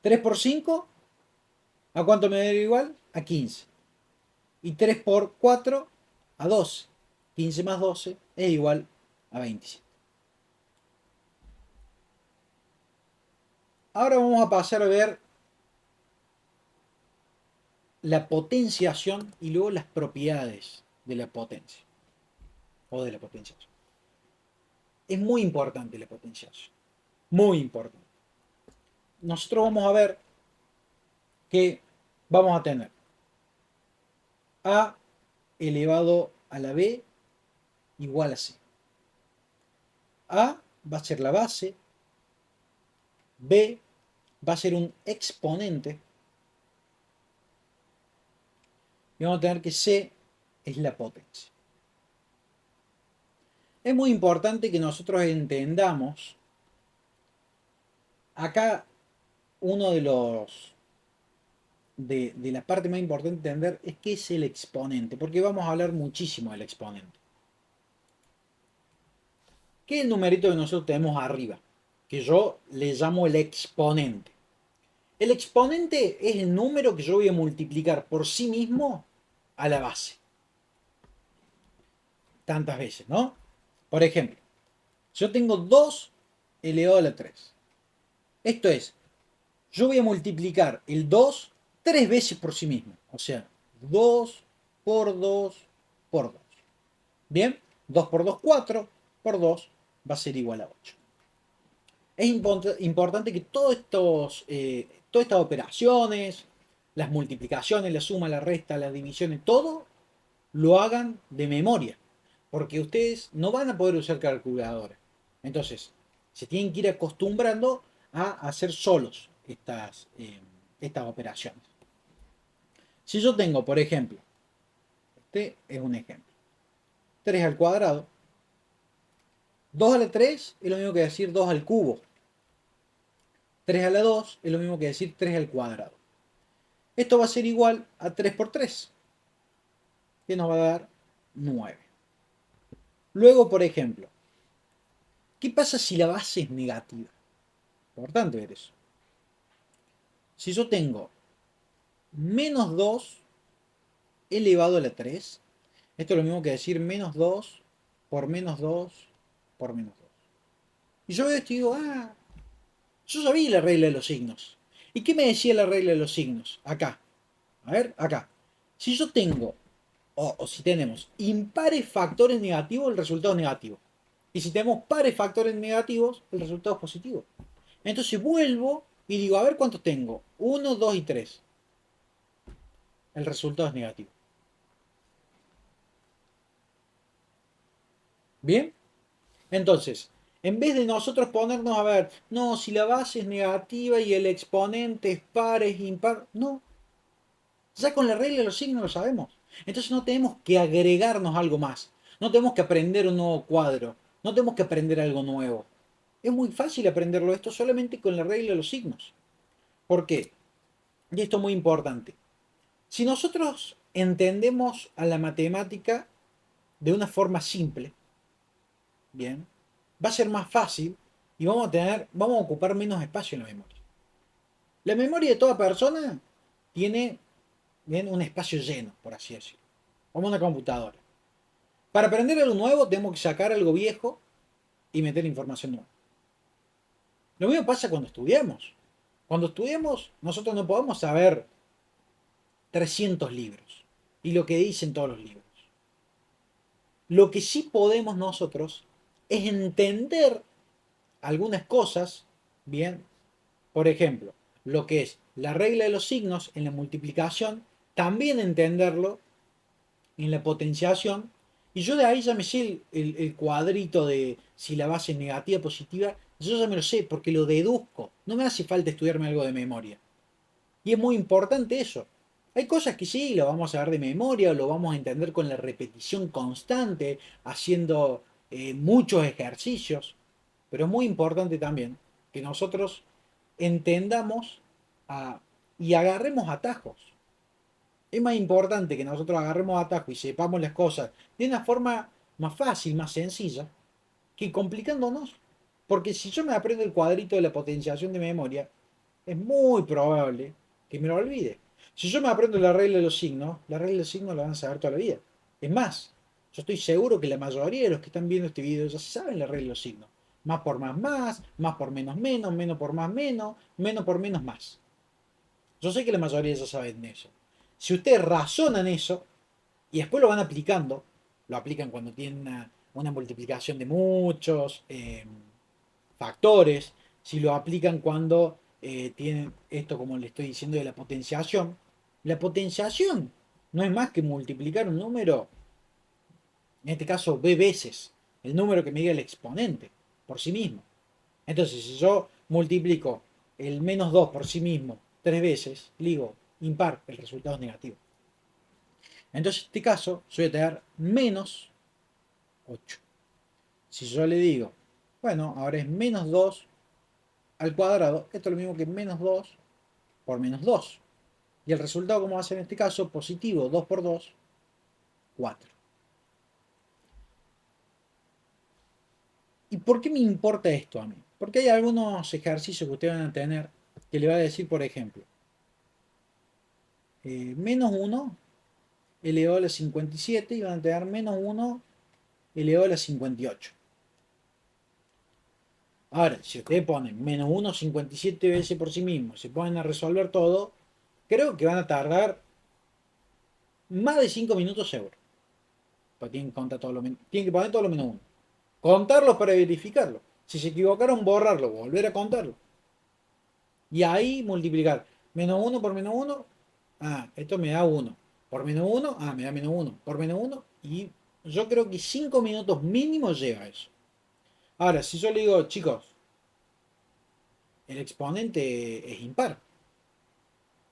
3 por 5, ¿a cuánto me da igual? A 15. Y 3 por 4, a 12. 15 más 12 es igual a 27. Ahora vamos a pasar a ver la potenciación y luego las propiedades de la potencia o de la potenciación. Es muy importante la potenciación, muy importante. Nosotros vamos a ver que vamos a tener a elevado a la b igual a c. A va a ser la base, b va a ser un exponente y vamos a tener que c es la potencia. Es muy importante que nosotros entendamos acá uno de los de la parte más importante de entender es qué es el exponente, porque vamos a hablar muchísimo del exponente. ¿Qué es el numerito que nosotros tenemos arriba? Que yo le llamo el exponente. El exponente es el número que yo voy a multiplicar por sí mismo a la base. Tantas veces, ¿no? Por ejemplo, yo tengo 2 elevado a la 3. Esto es, yo voy a multiplicar el 2 3 veces por sí mismo. O sea, 2 por 2 por 2. Bien, 2 por 2, 4 por 2 va a ser igual a 8. Es importante que todas estas operaciones, las multiplicaciones, la suma, la resta, las divisiones, todo lo hagan de memoria. Porque ustedes no van a poder usar calculadora. Entonces, se tienen que ir acostumbrando a hacer solos estas operaciones. Si yo tengo, por ejemplo, este es un ejemplo, 3 al cuadrado, 2 a la 3 es lo mismo que decir 2 al cubo. 3 a la 2 es lo mismo que decir 3 al cuadrado. Esto va a ser igual a 3 por 3, que nos va a dar 9. Luego, por ejemplo, ¿qué pasa si la base es negativa? Importante ver eso. Si yo tengo menos 2 elevado a la 3, esto es lo mismo que decir menos 2 por menos 2 por menos 2. Y yo veo esto y digo, yo sabía la regla de los signos. ¿Y qué me decía la regla de los signos? Acá. A ver, acá. Si yo tengo, o si tenemos impares factores negativos, el resultado es negativo. Y si tenemos pares factores negativos, el resultado es positivo. Entonces vuelvo y digo, a ver cuántos tengo. 1, 2 y 3. El resultado es negativo. ¿Bien? Entonces, en vez de nosotros ponernos a ver, no, si la base es negativa y el exponente es par, es impar, no. Ya con la regla de los signos lo sabemos. Entonces no tenemos que agregarnos algo más. No tenemos que aprender un nuevo cuadro. No tenemos que aprender algo nuevo. Es muy fácil aprenderlo esto solamente con la regla de los signos. ¿Por qué? Y esto es muy importante. Si nosotros entendemos a la matemática de una forma simple, bien, va a ser más fácil y vamos a ocupar menos espacio en la memoria. La memoria de toda persona tiene bien un espacio lleno, por así decirlo, como una computadora. Para aprender algo nuevo tenemos que sacar algo viejo y meter información nueva. Lo mismo pasa cuando estudiamos. Cuando estudiamos, nosotros no podemos saber 300 libros y lo que dicen todos los libros. Lo que sí podemos nosotros es entender algunas cosas, bien, por ejemplo, lo que es la regla de los signos en la multiplicación, también entenderlo en la potenciación, y yo de ahí ya me sé el cuadrito de si la base es negativa o positiva, yo ya me lo sé porque lo deduzco, no me hace falta estudiarme algo de memoria. Y es muy importante eso. Hay cosas que sí, lo vamos a ver de memoria, o lo vamos a entender con la repetición constante, haciendo muchos ejercicios, pero es muy importante también que nosotros entendamos a- y agarremos atajos. Es más importante que nosotros agarremos atajos y sepamos las cosas de una forma más fácil, más sencilla, que complicándonos. Porque si yo me aprendo el cuadrito de la potenciación de memoria, es muy probable que me lo olvide. Si yo me aprendo la regla de los signos, la regla de los signos la van a saber toda la vida. Es más, yo estoy seguro que la mayoría de los que están viendo este video ya saben la regla de los signos. Más por más por menos menos, menos por más menos por menos más. Yo sé que la mayoría ya saben eso. Si ustedes razonan eso y después lo van aplicando, lo aplican cuando tienen una multiplicación de muchos factores, si lo aplican cuando tienen esto como le estoy diciendo de la potenciación no es más que multiplicar un número, en este caso b veces, el número que me diga el exponente por sí mismo. Entonces, si yo multiplico el menos 2 por sí mismo 3 veces, digo impar, el resultado es negativo. Entonces, en este caso, yo voy a tener menos 8. Si yo le digo, bueno, ahora es menos 2 al cuadrado, esto es lo mismo que menos 2 por menos 2. Y el resultado, como va a ser en este caso, positivo 2 por 2, 4. ¿Y por qué me importa esto a mí? Porque hay algunos ejercicios que ustedes van a tener que le va a decir, por ejemplo, menos 1 elevado a la 57 y van a tener menos 1 elevado a la 58. Ahora, si ustedes ponen menos 1,57 veces por sí mismos, se ponen a resolver todo, creo que van a tardar más de 5 minutos seguro. Pues tienen que contar todo tienen que poner todo lo menos uno. Contarlo para verificarlo. Si se equivocaron, borrarlo, volver a contarlo. Y ahí multiplicar. Menos uno por menos uno. Ah, esto me da uno. Por menos uno, ah, me da menos uno. Por menos uno. Y yo creo que 5 minutos mínimo lleva eso. Ahora, si yo le digo, chicos, el exponente es impar.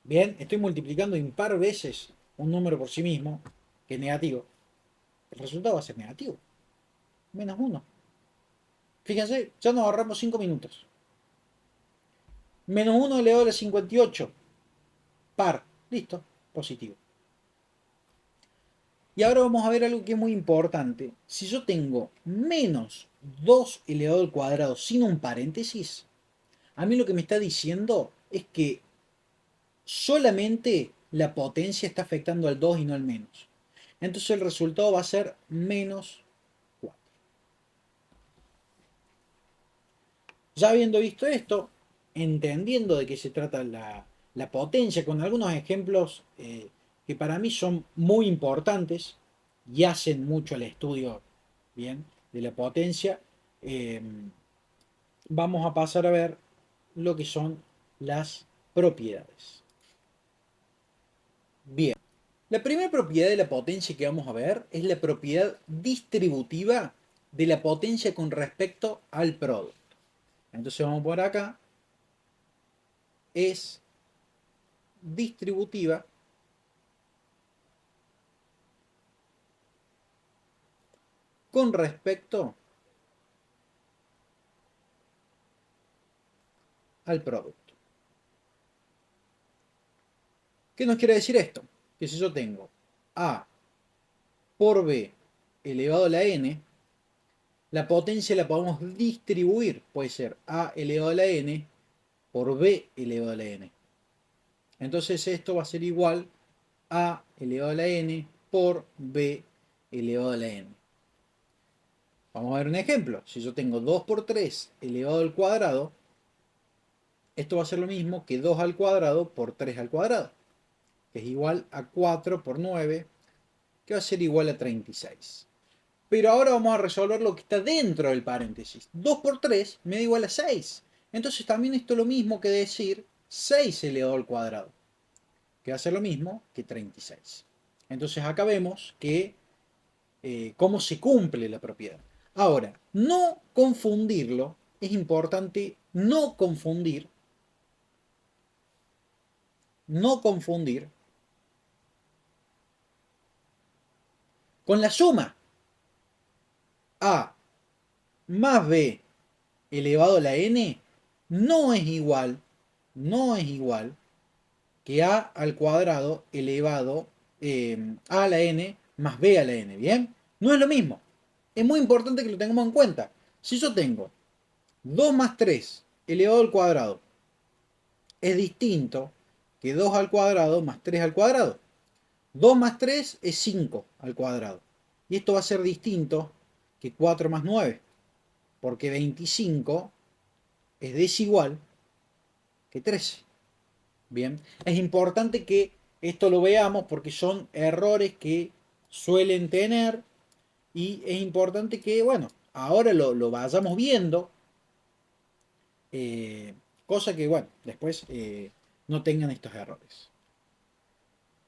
Bien, estoy multiplicando impar veces un número por sí mismo, que es negativo. El resultado va a ser negativo. Menos uno. Fíjense, ya nos ahorramos 5 minutos. Menos uno elevado a la 58. Par. Listo. Positivo. Y ahora vamos a ver algo que es muy importante. Si yo tengo menos 2 elevado al cuadrado sin un paréntesis, a mí lo que me está diciendo es que solamente la potencia está afectando al 2 y no al menos. Entonces el resultado va a ser menos 4. Ya habiendo visto esto, entendiendo de qué se trata la potencia, con algunos ejemplos que para mí son muy importantes y hacen mucho el estudio bien de la potencia, eh, vamos a pasar a ver lo que son las propiedades. Bien, la primera propiedad de la potencia que vamos a ver es la propiedad distributiva de la potencia con respecto al producto. Entonces vamos por acá, es distributiva con respecto al producto. ¿Qué nos quiere decir esto? Que si yo tengo A por B elevado a la n, la potencia la podemos distribuir. Puede ser A elevado a la n por B elevado a la n. Entonces esto va a ser igual a elevado a la n por B elevado a la n. Vamos a ver un ejemplo. Si yo tengo 2 por 3 elevado al cuadrado, esto va a ser lo mismo que 2 al cuadrado por 3 al cuadrado, que es igual a 4 por 9, que va a ser igual a 36. Pero ahora vamos a resolver lo que está dentro del paréntesis. 2 por 3 me da igual a 6. Entonces también esto es lo mismo que decir 6 elevado al cuadrado, que va a ser lo mismo que 36. Entonces acá vemos que cómo se cumple la propiedad. Ahora, no confundirlo, es importante no confundir con la suma A más B elevado a la n no es igual que A al cuadrado elevado A a la n más B a la n, ¿bien? No es lo mismo. Es muy importante que lo tengamos en cuenta. Si yo tengo 2 más 3 elevado al cuadrado, es distinto que 2 al cuadrado más 3 al cuadrado. 2 más 3 es 5 al cuadrado. Y esto va a ser distinto que 4 más 9, porque 25 es desigual que 13. Bien, es importante que esto lo veamos porque son errores que suelen tener y es importante que, bueno, ahora lo vayamos viendo, eh, cosa que, bueno, después no tengan estos errores.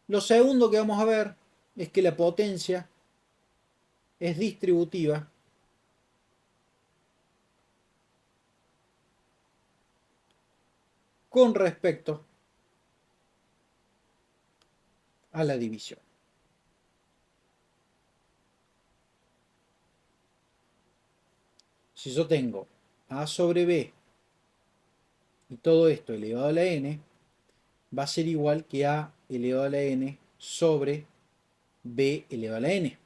Lo segundo que vamos a ver es que la potencia es distributiva con respecto a la división. Si yo tengo a sobre b y todo esto elevado a la n, va a ser igual que a elevado a la n sobre b elevado a la n.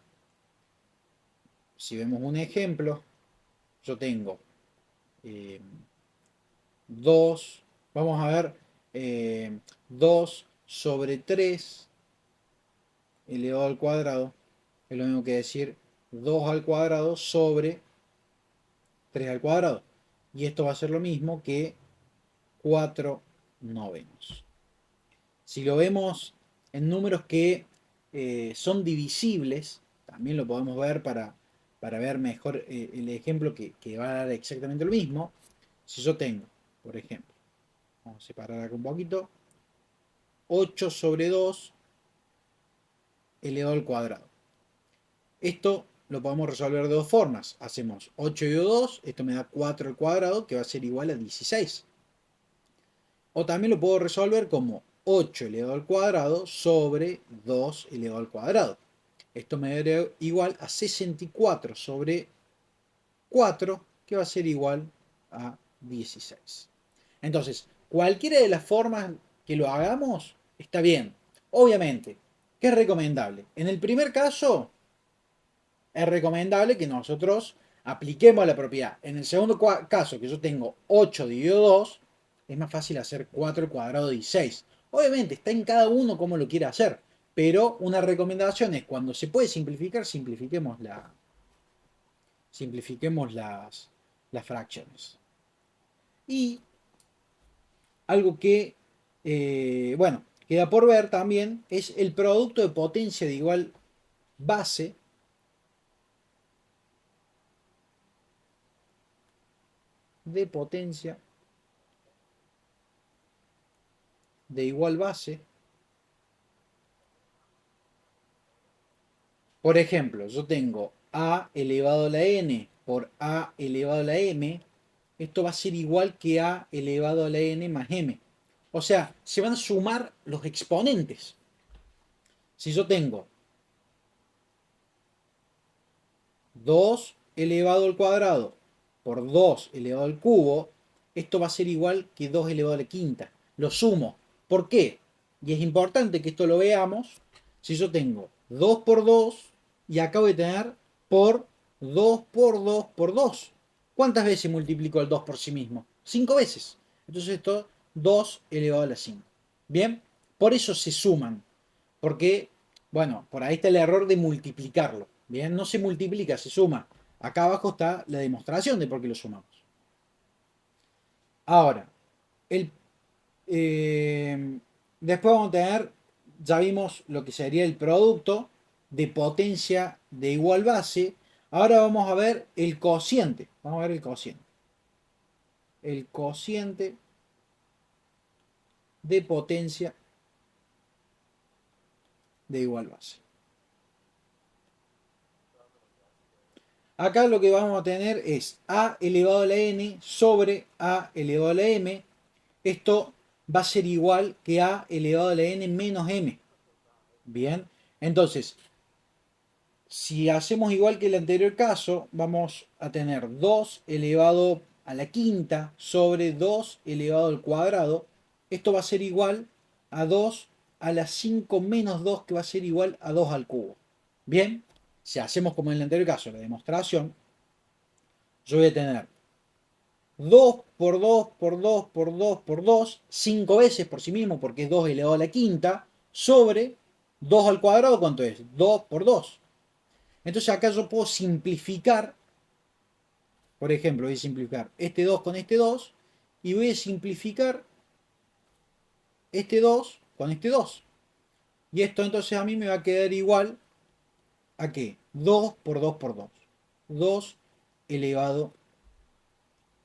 Si vemos un ejemplo, yo tengo 2, vamos a ver, 2 sobre 3 elevado al cuadrado, es lo mismo que decir 2 al cuadrado sobre 3 al cuadrado. y esto va a ser lo mismo que 4/9. Si lo vemos en números que son divisibles, también lo podemos ver para ver mejor el ejemplo que va a dar exactamente lo mismo. Si yo tengo, por ejemplo, vamos a separar acá un poquito, 8/2 elevado al cuadrado. Esto lo podemos resolver de dos formas. Hacemos 8 y 2, esto me da 4 al cuadrado, que va a ser igual a 16. O también lo puedo resolver como 8 elevado al cuadrado sobre 2 elevado al cuadrado. Esto me daría igual a 64 sobre 4, que va a ser igual a 16. Entonces, cualquiera de las formas que lo hagamos está bien. Obviamente, ¿qué es recomendable? En el primer caso, es recomendable que nosotros apliquemos la propiedad. En el segundo caso, que yo tengo 8 dividido 2, es más fácil hacer 4 al cuadrado de 16. Obviamente, está en cada uno cómo lo quiera hacer, pero una recomendación es cuando se puede simplificar, simplifiquemos las fracciones. Y algo que, bueno, queda por ver también es el producto de potencia de igual base de potencia de igual base. Por ejemplo, yo tengo a elevado a la n por a elevado a la m. Esto va a ser igual que a elevado a la n más m. O sea, se van a sumar los exponentes. Si yo tengo 2 elevado al cuadrado por 2 elevado al cubo, esto va a ser igual que 2 elevado a la quinta. Lo sumo. ¿Por qué? Y es importante que esto lo veamos. Si yo tengo 2 por 2 y acabo de tener por 2 por 2 por 2. ¿Cuántas veces multiplico el 2 por sí mismo? 5 veces. Entonces esto 2 elevado a la 5. Bien, por eso se suman. Porque, bueno, por ahí está el error de multiplicarlo. Bien, no se multiplica, se suma. Acá abajo está la demostración de por qué lo sumamos. Ahora, el, después vamos a tener, ya vimos lo que sería el producto de potencia de igual base. Ahora vamos a ver el cociente. Vamos a ver el cociente. El cociente de potencia de igual base. Acá lo que vamos a tener es a elevado a la n sobre a elevado a la m. Esto va a ser igual que a elevado a la n menos m. Bien, entonces, si hacemos igual que el anterior caso, vamos a tener 2 elevado a la quinta sobre 2 elevado al cuadrado. Esto va a ser igual a 2 a la 5 menos 2, que va a ser igual a 2 al cubo. Bien, si hacemos como en el anterior caso, la demostración, yo voy a tener 2 por 2 por 2 por 2 por 2, 5 veces por sí mismo, porque es 2 elevado a la quinta, sobre 2 al cuadrado, ¿cuánto es? 2 por 2. Entonces acá yo puedo simplificar, por ejemplo, voy a simplificar este 2 con este 2, y voy a simplificar este 2 con este 2. Y esto entonces a mí me va a quedar igual a ¿qué? 2 por 2 por 2. 2 elevado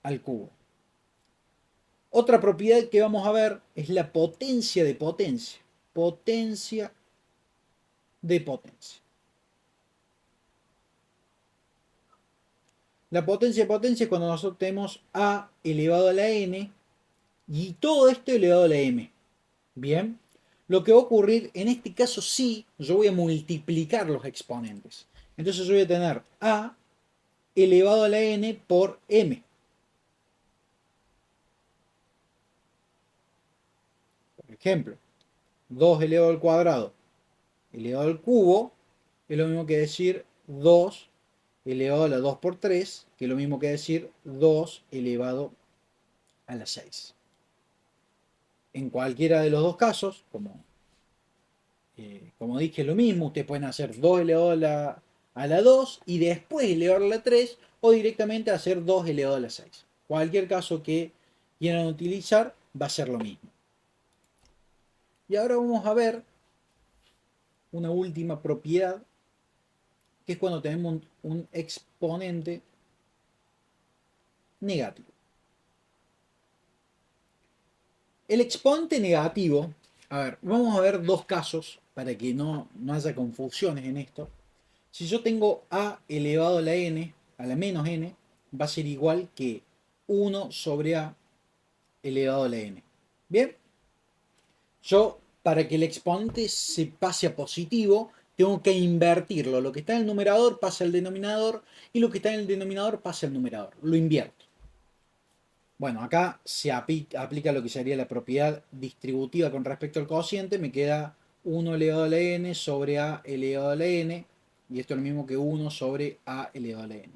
al cubo. Otra propiedad que vamos a ver es la potencia de potencia. Potencia de potencia. La potencia de potencia es cuando nosotros tenemos a elevado a la n y todo esto elevado a la m. Bien, lo que va a ocurrir en este caso sí, yo voy a multiplicar los exponentes. Entonces yo voy a tener a elevado a la n por m. Por ejemplo, 2 elevado al cuadrado elevado al cubo es lo mismo que decir 2 elevado a la 2 por 3, que es lo mismo que decir 2 elevado a la 6. En cualquiera de los dos casos, como dije, es lo mismo, ustedes pueden hacer 2 elevado a la 2 y después elevado a la 3, o directamente hacer 2 elevado a la 6. Cualquier caso que quieran utilizar va a ser lo mismo. Y ahora vamos a ver una última propiedad, que es cuando tenemos un exponente negativo. El exponente negativo, a ver, vamos a ver dos casos para que no haya confusiones en esto. Si yo tengo a elevado a la n, a la menos n, va a ser igual que 1 sobre a elevado a la n. Bien, yo para que el exponente se pase a positivo, tengo que invertirlo. Lo que está en el numerador pasa al denominador y lo que está en el denominador pasa al numerador. Lo invierto. Bueno, acá se aplica lo que sería la propiedad distributiva con respecto al cociente. Me queda 1 elevado a la n sobre a elevado a la n. Y esto es lo mismo que 1 sobre a elevado a la n.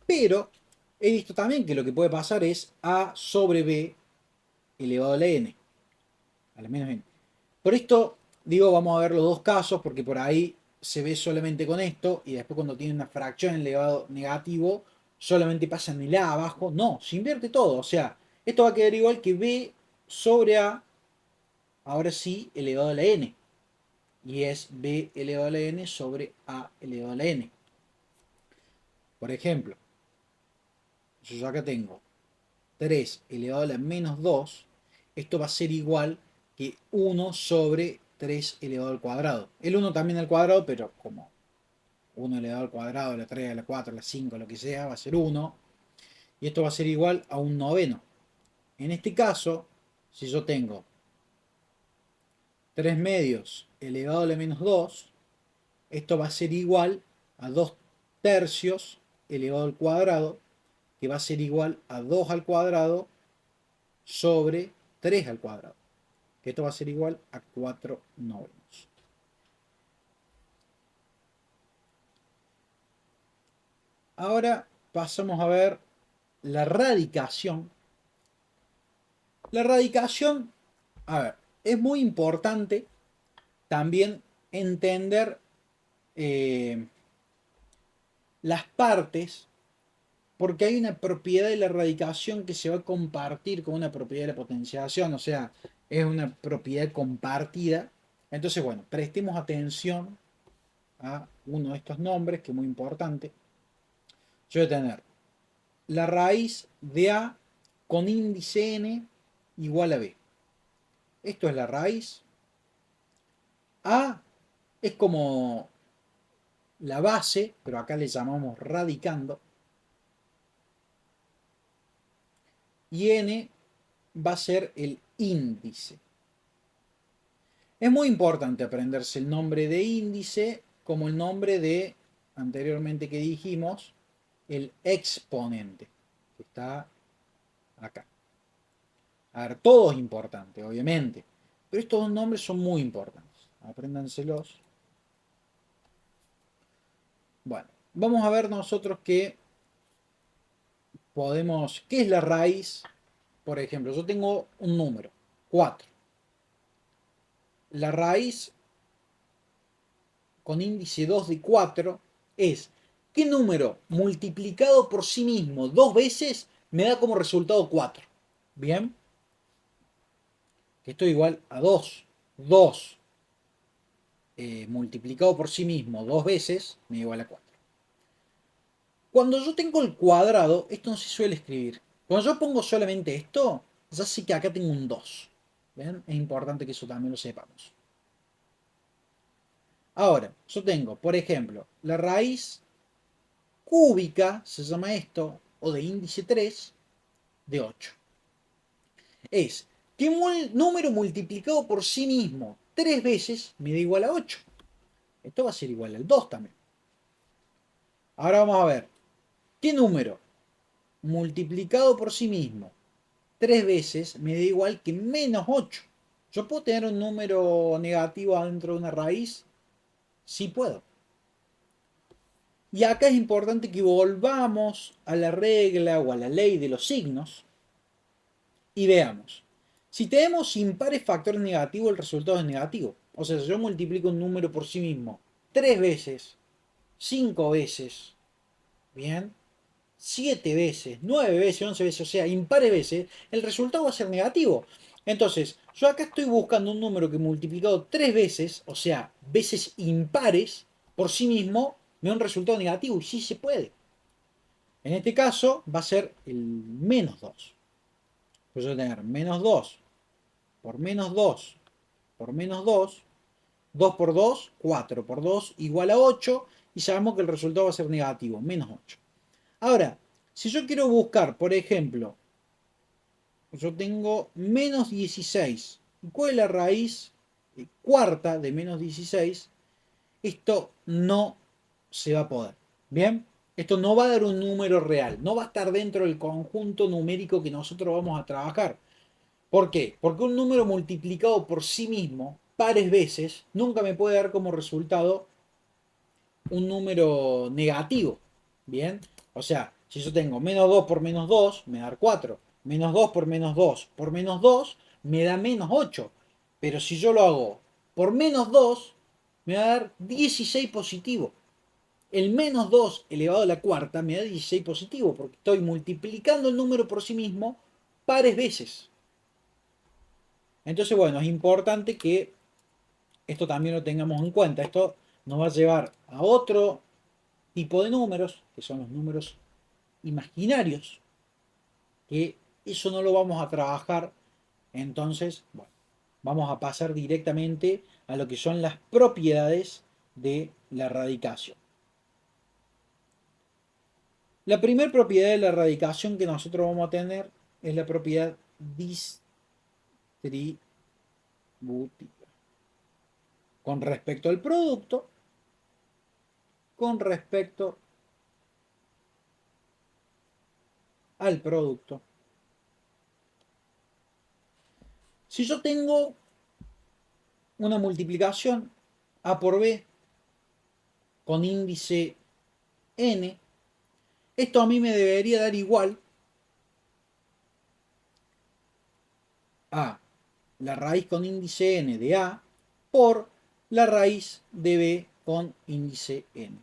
Pero he visto también que lo que puede pasar es a sobre b elevado a la n. A la menos n. Por esto, digo, vamos a ver los dos casos, porque por ahí se ve solamente con esto, y después cuando tiene una fracción elevado negativo, solamente pasa en el a abajo. No, se invierte todo. O sea, esto va a quedar igual que b sobre a, ahora sí, elevado a la n. Y es b elevado a la n sobre a elevado a la n. Por ejemplo, yo acá tengo 3 elevado a la menos 2. Esto va a ser igual que 1 sobre 3 elevado al cuadrado. El 1 también al cuadrado, pero como 1 elevado al cuadrado, la 3, la 4, la 5, lo que sea, va a ser 1. Y esto va a ser igual a un noveno. En este caso, si yo tengo 3 medios elevado a la menos 2, esto va a ser igual a 2 tercios elevado al cuadrado, que va a ser igual a 2 al cuadrado sobre 3 al cuadrado, que esto va a ser igual a 4 novenos. Ahora pasamos a ver la radicación. La radicación, a ver, es muy importante también entender las partes, porque hay una propiedad de la radicación que se va a compartir con una propiedad de la potenciación, o sea, es una propiedad compartida. Entonces, bueno, prestemos atención a uno de estos nombres, que es muy importante. Yo voy a tener la raíz de a con índice n igual a b. Esto es la raíz. A es como la base, pero acá le llamamos radicando. Y n va a ser el índice. Es muy importante aprenderse el nombre de índice como el nombre de, anteriormente que dijimos, el exponente, que está acá. A ver, todo es importante, obviamente, pero estos dos nombres son muy importantes. Apréndanselos. Bueno, vamos a ver nosotros que podemos, ¿qué es la raíz? Por ejemplo, yo tengo un número, 4. La raíz con índice 2 de 4 es qué número multiplicado por sí mismo dos veces me da como resultado 4. ¿Bien? Que esto es igual a 2. 2 multiplicado por sí mismo dos veces me da igual a 4. Cuando yo tengo el cuadrado, esto no se suele escribir. Cuando yo pongo solamente esto, ya sé que acá tengo un 2. ¿Ven? Es importante que eso también lo sepamos. Ahora, yo tengo, por ejemplo, la raíz cúbica, se llama esto, o de índice 3, de 8. Es que un número multiplicado por sí mismo 3 veces me da igual a 8. Esto va a ser igual al 2 también. Ahora vamos a ver, ¿qué número multiplicado por sí mismo 3 veces me da igual que menos 8? ¿Yo puedo tener un número negativo adentro de una raíz? Sí puedo. Y acá es importante que volvamos a la regla o a la ley de los signos y veamos. Si tenemos impares factores negativos, el resultado es negativo. O sea, si yo multiplico un número por sí mismo 3 veces, 5 veces, ¿bien? 7 veces, 9 veces, 11 veces, o sea, impares veces, el resultado va a ser negativo. Entonces, yo acá estoy buscando un número que multiplicado 3 veces, o sea, veces impares, por sí mismo, me da un resultado negativo, y sí se puede. En este caso, va a ser el menos 2. Pues yo voy a tener menos 2 por menos 2 por menos 2, 2 por 2, 4 por 2 igual a 8, y sabemos que el resultado va a ser negativo, menos 8. Ahora, si yo quiero buscar, por ejemplo, yo tengo menos 16. ¿Cuál es la raíz cuarta de menos 16? Esto no se va a poder. ¿Bien? Esto no va a dar un número real. No va a estar dentro del conjunto numérico que nosotros vamos a trabajar. ¿Por qué? Porque un número multiplicado por sí mismo, pares veces, nunca me puede dar como resultado un número negativo. ¿Bien? O sea, si yo tengo menos 2 por menos 2, me da 4. Menos 2 por menos 2 por menos 2, me da menos 8. Pero si yo lo hago por menos 2, me va a dar 16 positivo. El menos 2 elevado a la cuarta me da 16 positivo, porque estoy multiplicando el número por sí mismo pares veces. Entonces, bueno, es importante que esto también lo tengamos en cuenta. Esto nos va a llevar a otro tipo de números, que son los números imaginarios, que eso no lo vamos a trabajar. Entonces, bueno, vamos a pasar directamente a lo que son las propiedades de la radicación. La primera propiedad de la radicación que nosotros vamos a tener es la propiedad distributiva. Con respecto al producto, con respecto al producto. Si yo tengo una multiplicación A por B con índice n, esto a mí me debería dar igual a la raíz con índice n de A por la raíz de B con índice n.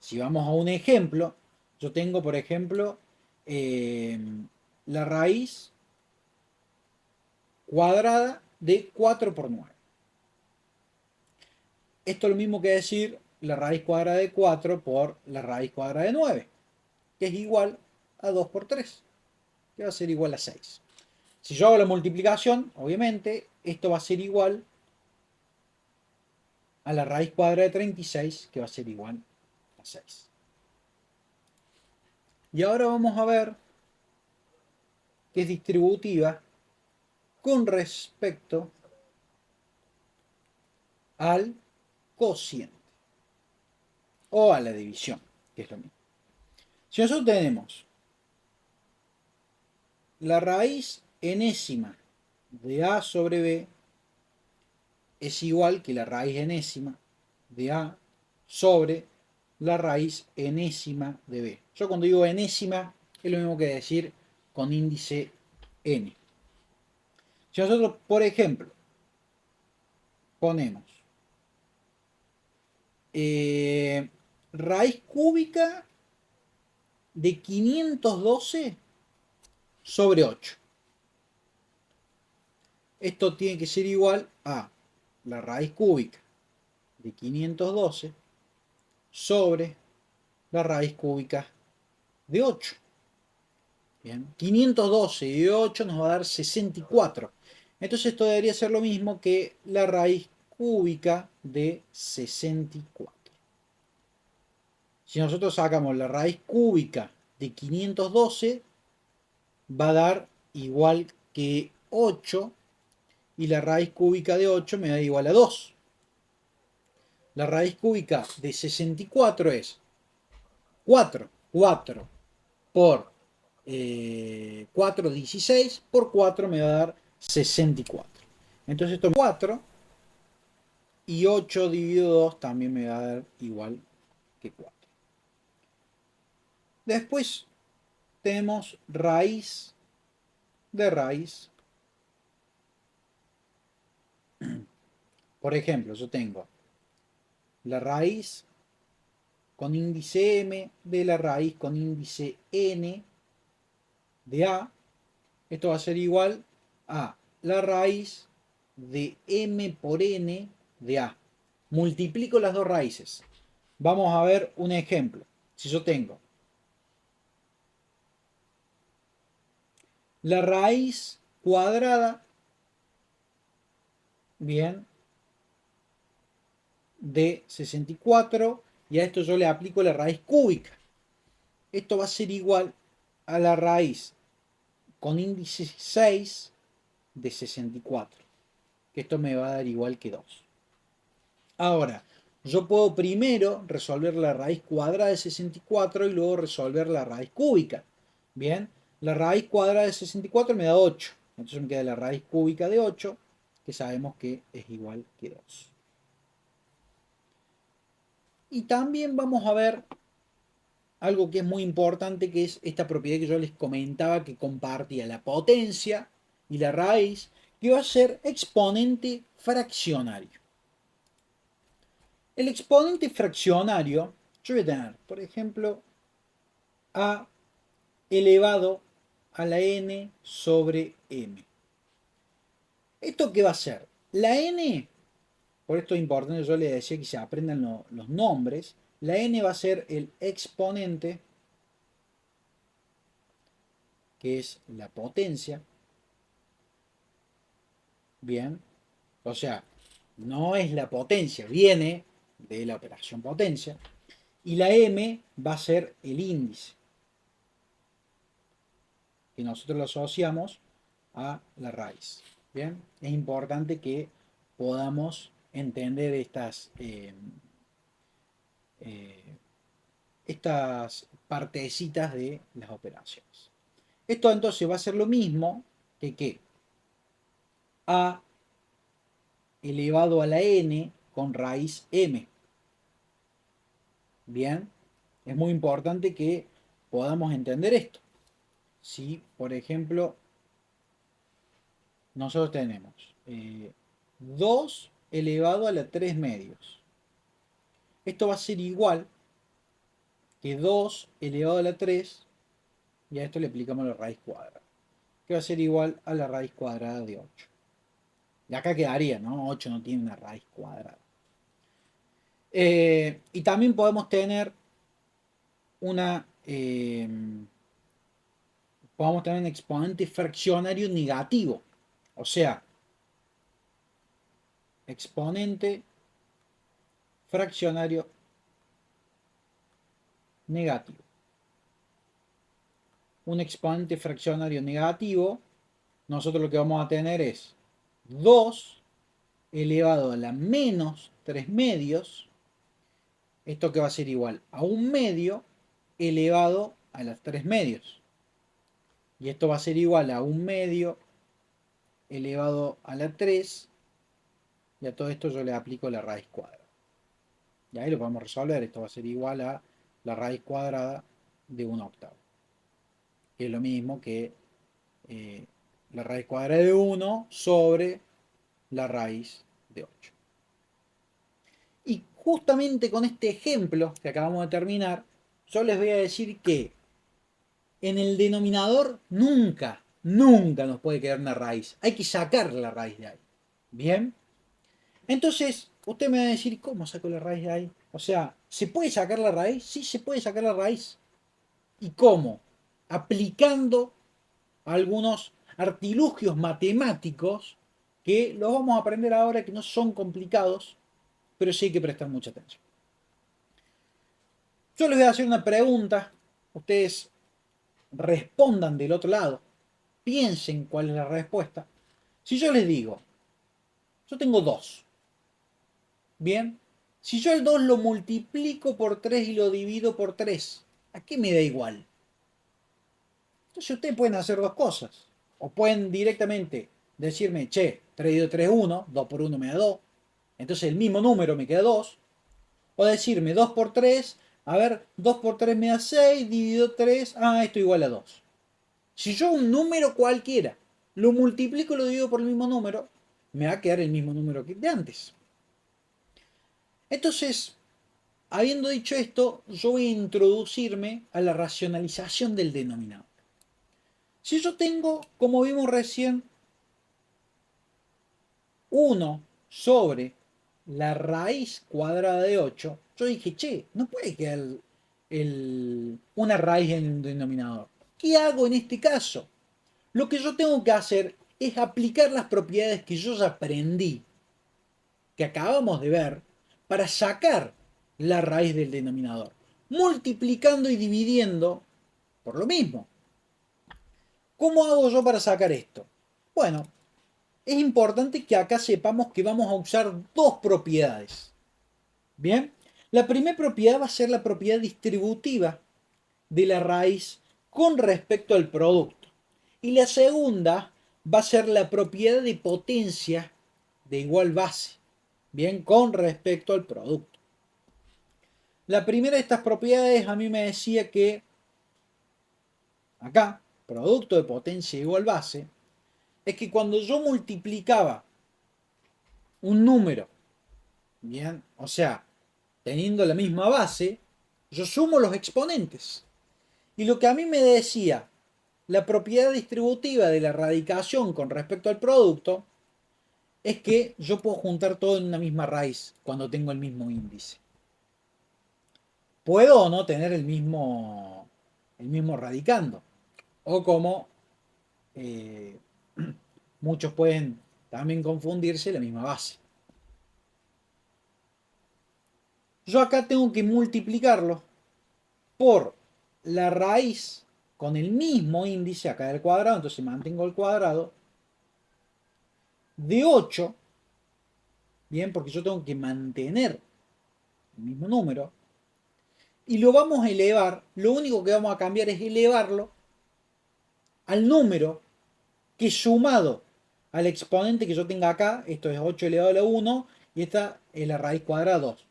Si vamos a un ejemplo, yo tengo, por ejemplo, la raíz cuadrada de 4 por 9. Esto es lo mismo que decir la raíz cuadrada de 4 por la raíz cuadrada de 9, que es igual a 2 por 3, que va a ser igual a 6. Si yo hago la multiplicación, obviamente, esto va a ser igual a la raíz cuadrada de 36, que va a ser igual a 6. Y ahora vamos a ver que es distributiva con respecto al cociente o a la división, que es lo mismo. Si nosotros tenemos la raíz enésima de A sobre B es igual que la raíz enésima de A sobre la raíz enésima de B. Yo cuando digo enésima es lo mismo que decir con índice n. Si nosotros, por ejemplo, ponemos raíz cúbica de 512 sobre 8. Esto tiene que ser igual a la raíz cúbica de 512 sobre la raíz cúbica de 8. Bien, 512 y 8 nos va a dar 64. Entonces esto debería ser lo mismo que la raíz cúbica de 64. Si nosotros sacamos la raíz cúbica de 512, va a dar igual que 8, y la raíz cúbica de 8 me da igual a 2. La raíz cúbica de 64 es 4. 4 por 4, 16, por 4 me va a dar 64. Entonces esto es 4, y 8 dividido 2 también me va a dar igual que 4. Después tenemos raíz de raíz. Por ejemplo, yo tengo la raíz con índice m de la raíz con índice n de a. Esto va a ser igual a la raíz de m por n de a. Multiplico las dos raíces. Vamos a ver un ejemplo. Si yo tengo la raíz cuadrada, bien, de 64, y a esto yo le aplico la raíz cúbica. Esto va a ser igual a la raíz con índice 6 de 64, que esto me va a dar igual que 2. Ahora, yo puedo primero resolver la raíz cuadrada de 64 y luego resolver la raíz cúbica. Bien, la raíz cuadrada de 64 me da 8. Entonces me queda la raíz cúbica de 8, que sabemos que es igual que 2. Y también vamos a ver algo que es muy importante, que es esta propiedad que yo les comentaba que compartía la potencia y la raíz, que va a ser exponente fraccionario. El exponente fraccionario, yo voy a tener, por ejemplo, a elevado a la n sobre m. ¿Esto qué va a ser? La n, por esto es importante, yo les decía que se aprendan los nombres, la n va a ser el exponente, que es la potencia. Bien, o sea, no es la potencia, viene de la operación potencia. Y la m va a ser el índice, que nosotros lo asociamos a la raíz. Bien, es importante que podamos entender estas partecitas de las operaciones. Esto entonces va a ser lo mismo que a elevado a la n con raíz m. Bien, es muy importante que podamos entender esto. Si, por ejemplo, nosotros tenemos 2 elevado a la 3 medios. Esto va a ser igual que 2 elevado a la 3, y a esto le aplicamos la raíz cuadrada, que va a ser igual a la raíz cuadrada de 8. Y acá quedaría, ¿no? 8 no tiene una raíz cuadrada. Y también podemos tener un exponente fraccionario negativo. O sea, exponente fraccionario negativo. Un exponente fraccionario negativo, nosotros lo que vamos a tener es 2 elevado a la menos 3 medios. Esto que va a ser igual a 1 medio elevado a las 3 medios. Y esto va a ser igual a 1 medio elevado a la 3. Y a todo esto yo le aplico la raíz cuadrada. Y ahí lo podemos resolver. Esto va a ser igual a la raíz cuadrada de 1 octavo. Que es lo mismo que la raíz cuadrada de 1 sobre la raíz de 8. Y justamente con este ejemplo que acabamos de terminar, yo les voy a decir que en el denominador nunca nos puede quedar una raíz. Hay que sacar la raíz de ahí. ¿Bien? Entonces, usted me va a decir, ¿cómo saco la raíz de ahí? O sea, ¿se puede sacar la raíz? Sí, se puede sacar la raíz. ¿Y cómo? Aplicando algunos artilugios matemáticos que los vamos a aprender ahora, que no son complicados, pero sí hay que prestar mucha atención. Yo les voy a hacer una pregunta, ustedes respondan del otro lado, piensen cuál es la respuesta. Si yo les digo, yo tengo 2, bien, si yo el 2 lo multiplico por 3 y lo divido por 3, ¿a qué me da igual? Entonces ustedes pueden hacer dos cosas, o pueden directamente decirme, che, 3 dividido 3 es 1, 2 por 1 me da 2, entonces el mismo número me queda 2, o decirme 2 por 3, a ver, 2 por 3 me da 6, dividido 3, esto igual a 2. Si yo un número cualquiera lo multiplico y lo divido por el mismo número, me va a quedar el mismo número que de antes. Entonces, habiendo dicho esto, yo voy a introducirme a la racionalización del denominador. Si yo tengo, como vimos recién, 1 sobre la raíz cuadrada de 8, yo dije, che, no puede quedar una raíz en el denominador. ¿Qué hago en este caso? Lo que yo tengo que hacer es aplicar las propiedades que yo ya aprendí, que acabamos de ver, para sacar la raíz del denominador, multiplicando y dividiendo por lo mismo. ¿Cómo hago yo para sacar esto? Bueno, es importante que acá sepamos que vamos a usar dos propiedades. Bien, la primera propiedad va a ser la propiedad distributiva de la raíz con respecto al producto. Y la segunda va a ser la propiedad de potencia de igual base. Bien, con respecto al producto. La primera de estas propiedades a mí me decía que acá, producto de potencia de igual base, es que cuando yo multiplicaba un número, bien, o sea, teniendo la misma base, yo sumo los exponentes. Y lo que a mí me decía la propiedad distributiva de la radicación con respecto al producto es que yo puedo juntar todo en una misma raíz cuando tengo el mismo índice. Puedo o no tener el mismo radicando. O como eh, muchos pueden también confundirse, la misma base. Yo acá tengo que multiplicarlo por la raíz con el mismo índice acá del cuadrado, entonces mantengo el cuadrado, de 8, bien, porque yo tengo que mantener el mismo número, y lo vamos a elevar, lo único que vamos a cambiar es elevarlo al número que sumado al exponente que yo tenga acá, esto es 8 elevado a la 1, y esta es la raíz cuadrada 2.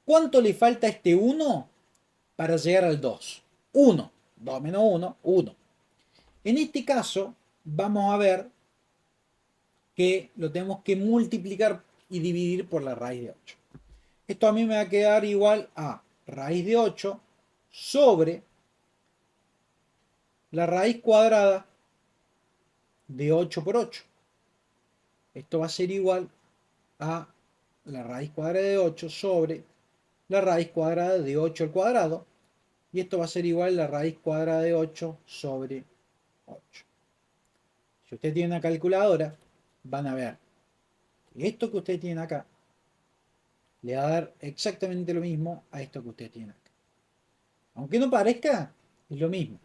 ¿Cuánto le falta a este 1 para llegar al 2? 1. 2 menos 1, 1. En este caso, vamos a ver que lo tenemos que multiplicar y dividir por la raíz de 8. Esto a mí me va a quedar igual a raíz de 8 sobre la raíz cuadrada de 8 por 8. Esto va a ser igual a la raíz cuadrada de 8 sobre la raíz cuadrada de 8 al cuadrado. Y esto va a ser igual a la raíz cuadrada de 8 sobre 8. Si usted tiene una calculadora, van a ver que esto que usted tiene acá le va a dar exactamente lo mismo a esto que usted tiene acá. Aunque no parezca, es lo mismo.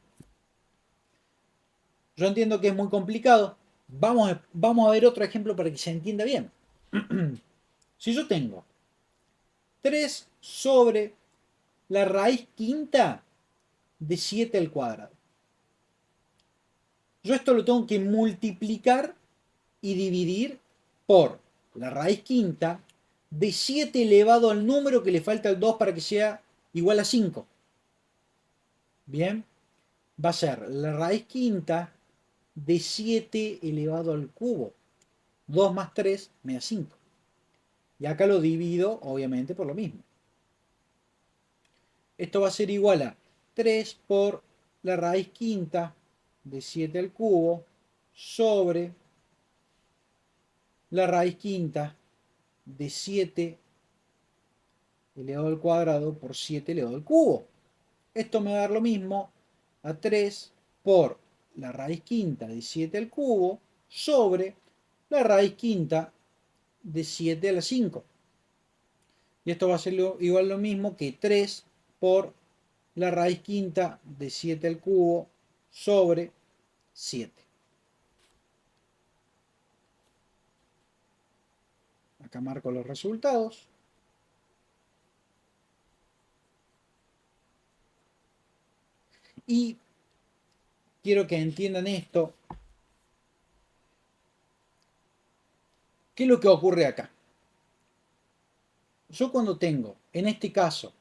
Yo entiendo que es muy complicado. Vamos a ver otro ejemplo para que se entienda bien. Si yo tengo 3 sobre la raíz quinta de 7 al cuadrado. Yo esto lo tengo que multiplicar y dividir por la raíz quinta de 7 elevado al número que le falta al 2 para que sea igual a 5. Bien, va a ser la raíz quinta de 7 elevado al cubo. 2 más 3 me da 5. Y acá lo divido, obviamente, por lo mismo. Esto va a ser igual a 3 por la raíz quinta de 7 al cubo sobre la raíz quinta de 7 elevado al cuadrado por 7 elevado al cubo. Esto me va a dar lo mismo a 3 por la raíz quinta de 7 al cubo sobre la raíz quinta de 7 a la 5. Y esto va a ser igual lo mismo que 3 por la raíz quinta de 7 al cubo sobre 7. Acá marco los resultados. Y quiero que entiendan esto. ¿Qué es lo que ocurre acá? Yo cuando tengo, en este caso,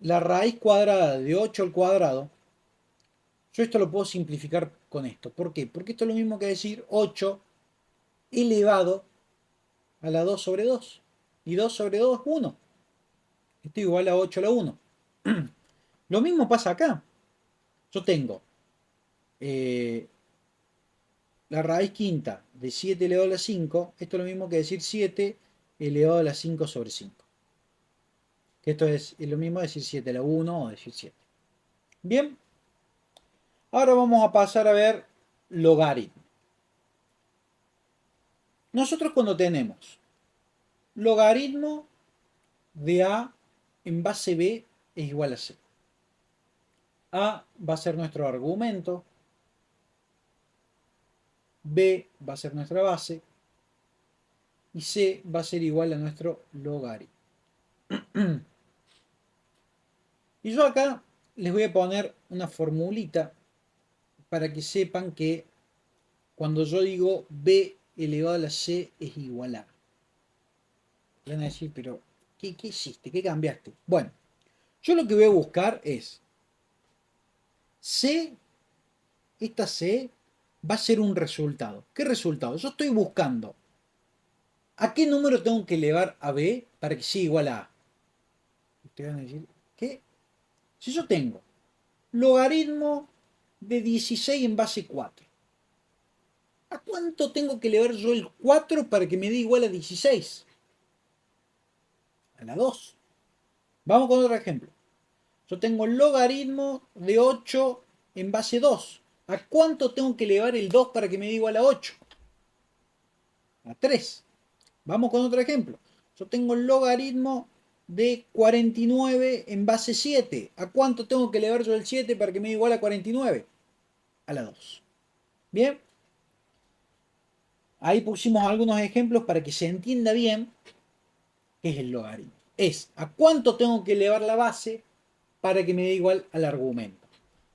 la raíz cuadrada de 8 al cuadrado, yo esto lo puedo simplificar con esto. ¿Por qué? Porque esto es lo mismo que decir 8 elevado a la 2 sobre 2. Y 2 sobre 2 es 1. Esto es igual a 8 a la 1. Lo mismo pasa acá. Yo tengo eh, la raíz quinta de 7 elevado a la 5. Esto es lo mismo que decir 7 elevado a la 5 sobre 5. Que esto es lo mismo decir 7 a la 1 o decir 7. Bien. Ahora vamos a pasar a ver logaritmo. Nosotros cuando tenemos logaritmo de A en base B es igual a C. A va a ser nuestro argumento, B va a ser nuestra base y C va a ser igual a nuestro logaritmo. Y yo acá les voy a poner una formulita para que sepan que cuando yo digo B elevado a la C es igual a. Van a decir, pero ¿qué hiciste? ¿Qué cambiaste? Bueno, yo lo que voy a buscar es C, esta C va a ser un resultado. ¿Qué resultado? Yo estoy buscando ¿a qué número tengo que elevar a B para que sea igual a A? Ustedes van a decir, ¿qué? Si yo tengo logaritmo de 16 en base 4, ¿a cuánto tengo que elevar yo el 4 para que me dé igual a 16? A la 2. Vamos con otro ejemplo. Yo tengo logaritmo de 8 en base 2. ¿A cuánto tengo que elevar el 2 para que me dé igual a 8? A 3. Vamos con otro ejemplo. Yo tengo el logaritmo de 49 en base 7. ¿A cuánto tengo que elevar yo el 7 para que me dé igual a 49? A la 2. Bien. Ahí pusimos algunos ejemplos para que se entienda bien qué es el logaritmo. Es a cuánto tengo que elevar la base para que me dé igual al argumento.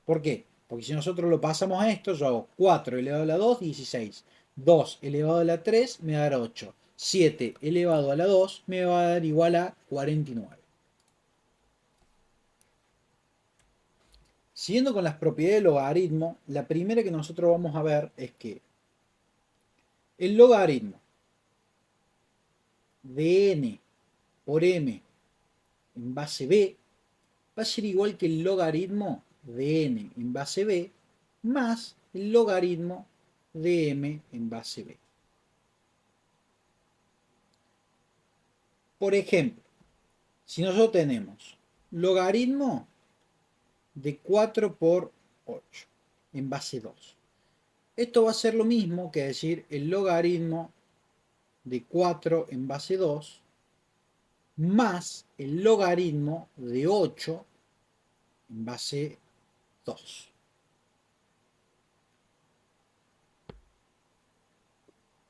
¿Por qué? Porque si nosotros lo pasamos a esto, yo hago 4 elevado a la 2, 16. 2 elevado a la 3 me va a dar 8. 7 elevado a la 2 me va a dar igual a 49. Siguiendo con las propiedades del logaritmo, la primera que nosotros vamos a ver es que el logaritmo de n por m en base b va a ser igual que el logaritmo de n en base b más el logaritmo de m en base b. Por ejemplo, si nosotros tenemos logaritmo de 4 por 8 en base 2, esto va a ser lo mismo que decir el logaritmo de 4 en base 2 más el logaritmo de 8 en base 2.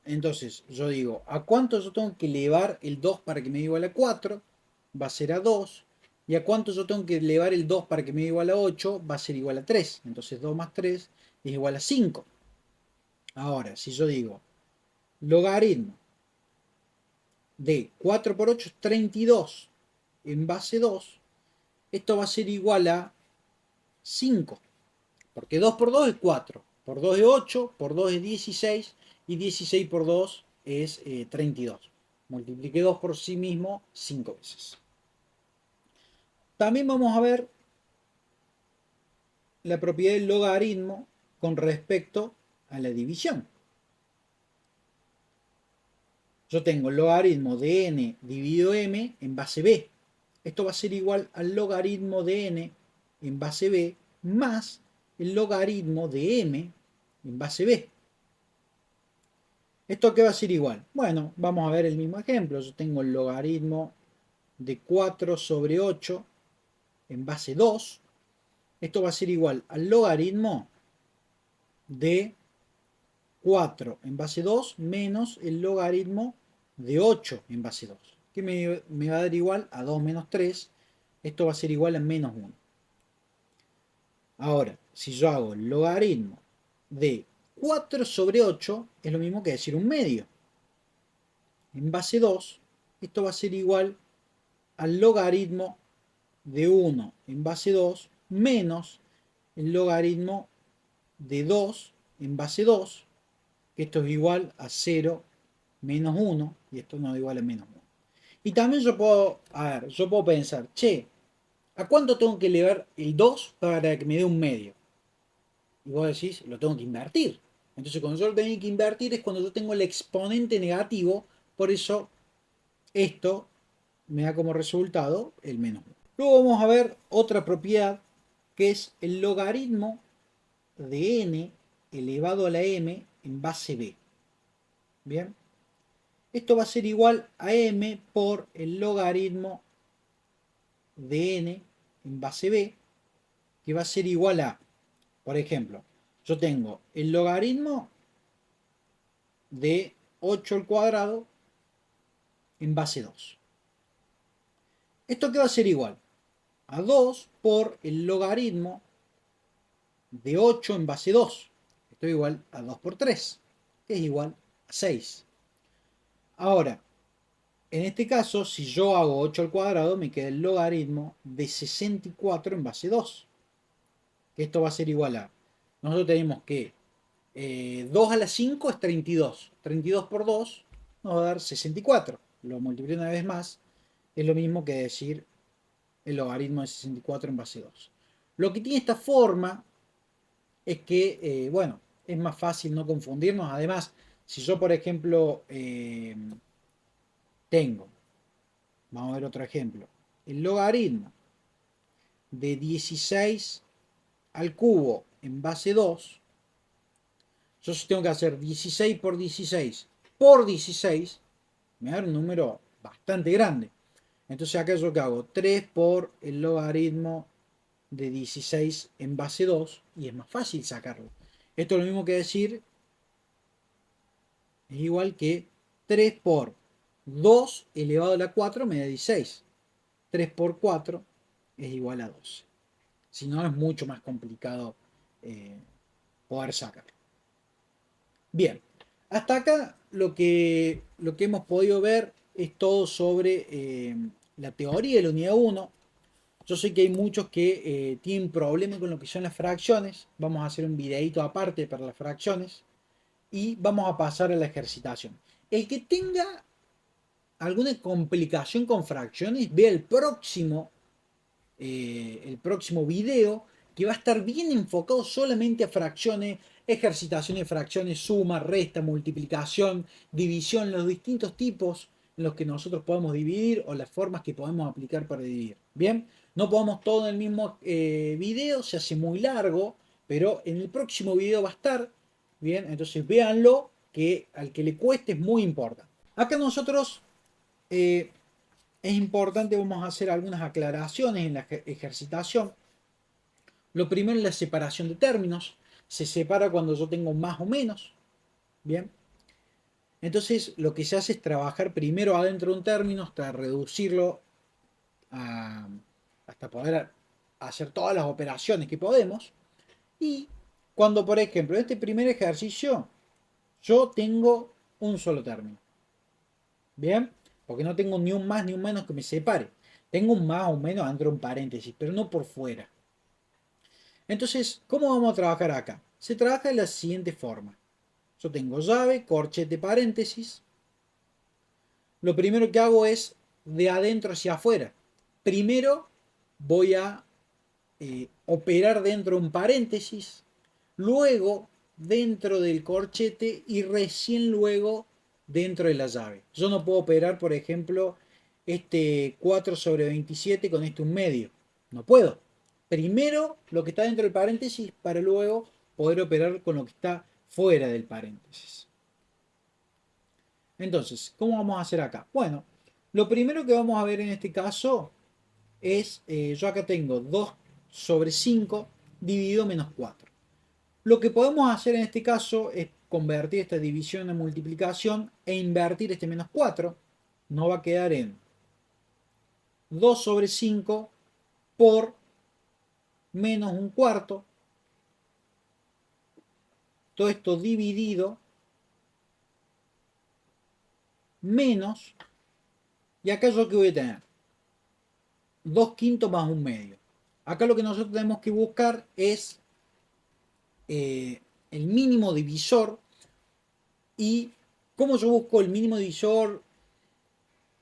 Entonces yo digo, ¿a cuánto yo tengo que elevar el 2 para que me dé igual a 4? Va a ser a 2. ¿Y a cuánto yo tengo que elevar el 2 para que me dé igual a 8? Va a ser igual a 3. Entonces 2 más 3 es igual a 5. Ahora, si yo digo logaritmo de 4 por 8 es 32 en base 2, esto va a ser igual a 5. Porque 2 por 2 es 4, por 2 es 8, por 2 es 16 y 16 por 2 es 32. Multipliqué 2 por sí mismo 5 veces. También vamos a ver la propiedad del logaritmo con respecto a la división. Yo tengo el logaritmo de n dividido m en base b. Esto va a ser igual al logaritmo de n en base b más el logaritmo de m en base b. ¿Esto qué va a ser igual? Bueno, vamos a ver el mismo ejemplo. Yo tengo el logaritmo de 4 sobre 8 en base 2. Esto va a ser igual al logaritmo de 4 en base 2 menos el logaritmo de 8 en base 2. Que me va a dar igual a 2 menos 3. Esto va a ser igual a menos 1. Ahora, si yo hago el logaritmo de 4 sobre 8, es lo mismo que decir un medio. En base 2, esto va a ser igual al logaritmo de 1 en base 2 menos el logaritmo de 2 en base 2, que esto es igual a 0 menos 1, y esto no es igual a menos 1. Y también yo puedo, a ver, yo puedo pensar, che, ¿a cuánto tengo que elevar el 2 para que me dé un medio? Y vos decís, lo tengo que invertir. Entonces, cuando yo lo tengo que invertir es cuando yo tengo el exponente negativo, por eso esto me da como resultado el menos 1. Luego vamos a ver otra propiedad que es el logaritmo de n elevado a la m en base b. Bien, esto va a ser igual a m por el logaritmo de n en base b, que va a ser igual a, por ejemplo, yo tengo el logaritmo de 8 al cuadrado en base 2. ¿Esto qué va a ser igual? A 2 por el logaritmo de 8 en base 2. Esto es igual a 2 por 3, que es igual a 6. Ahora, en este caso, si yo hago 8 al cuadrado, me queda el logaritmo de 64 en base 2. Que esto va a ser igual a, nosotros tenemos que 2 a la 5 es 32. 32 por 2 nos va a dar 64. Lo multiplico una vez más. Es lo mismo que decir el logaritmo de 64 en base 2. Lo que tiene esta forma es que, bueno, es más fácil no confundirnos. Además, si yo, por ejemplo, tengo, vamos a ver otro ejemplo, el logaritmo de 16 al cubo en base 2, yo tengo que hacer 16 por 16 por 16, me da un número bastante grande. Entonces acá yo que hago 3 por el logaritmo de 16 en base 2 y es más fácil sacarlo. Esto es lo mismo que decir, es igual que 3 por 2 elevado a la 4 me da 16. 3 por 4 es igual a 12. Si no, es mucho más complicado eh, poder sacarlo. Bien, hasta acá lo que hemos podido ver es todo sobre la teoría de la unidad 1. Yo sé que hay muchos que tienen problemas con lo que son las fracciones. Vamos a hacer un videito aparte para las fracciones. Y vamos a pasar a la ejercitación. El que tenga alguna complicación con fracciones, vea el próximo video que va a estar bien enfocado solamente a fracciones, ejercitaciones, fracciones, suma, resta, multiplicación, división, los distintos tipos en los que nosotros podemos dividir o las formas que podemos aplicar para dividir. Bien, no podemos todo en el mismo video, se hace muy largo, pero en el próximo video va a estar. Bien, entonces véanlo, que al que le cueste es muy importante. Acá nosotros eh, es importante, vamos a hacer algunas aclaraciones en la ejercitación. Lo primero es la separación de términos. Se separa cuando yo tengo más o menos. Bien. Entonces lo que se hace es trabajar primero adentro de un término hasta reducirlo hasta poder hacer todas las operaciones que podemos. Y cuando, por ejemplo, en este primer ejercicio yo tengo un solo término. Bien. Porque no tengo ni un más ni un menos que me separe. Tengo un más o menos dentro de un paréntesis, pero no por fuera. Entonces, ¿cómo vamos a trabajar acá? Se trabaja de la siguiente forma. Yo tengo llave, corchete, paréntesis. Lo primero que hago es de adentro hacia afuera. Primero voy a operar dentro de un paréntesis, luego dentro del corchete y recién luego dentro de la llave. Yo no puedo operar, por ejemplo, este 4 sobre 27 con este un medio. No puedo. Primero lo que está dentro del paréntesis para luego poder operar con lo que está fuera del paréntesis. Entonces, ¿cómo vamos a hacer acá? Bueno, lo primero que vamos a ver en este caso es, yo acá tengo 2 sobre 5 dividido menos 4. Lo que podemos hacer en este caso es convertir esta división en multiplicación e invertir este menos 4. Nos va a quedar en 2 sobre 5 por menos un cuarto. Todo esto dividido menos, y acá yo que voy a tener 2 quintos más un medio. Acá lo que nosotros tenemos que buscar es el mínimo divisor. ¿Y cómo yo busco el mínimo divisor?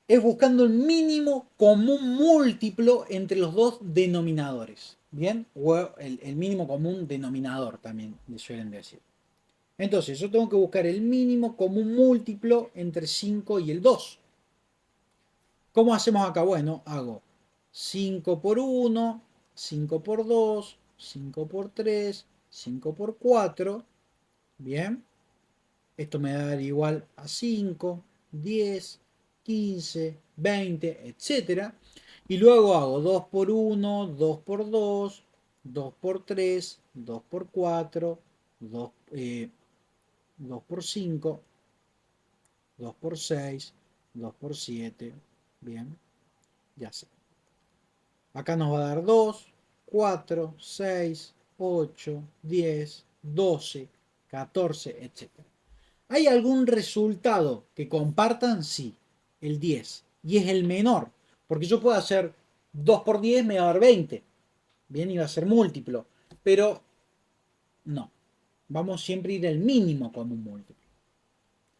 es buscando el mínimo común múltiplo entre los dos denominadores. ¿Bien? O el mínimo común denominador también le suelen decir. Entonces, yo tengo que buscar el mínimo común múltiplo entre 5 y el 2. ¿Cómo hacemos acá? Bueno, hago 5 por 1, 5 por 2, 5 por 3, 5 por 4. Bien. Esto me va a dar igual a 5, 10, 15, 20, etcétera. Y luego hago 2 por 1, 2 por 2, 2 por 3, 2 por 4, 2, 2 por 5, 2 por 6, 2 por 7. Bien, ya sé. Acá nos va a dar 2, 4, 6, 8, 10, 12, 14, etcétera. ¿Hay algún resultado que compartan? Sí, el 10. Y es el menor. Porque yo puedo hacer 2 por 10 me va a dar 20. Bien, iba a ser múltiplo. Pero no. Vamos siempre a ir al mínimo como un múltiplo.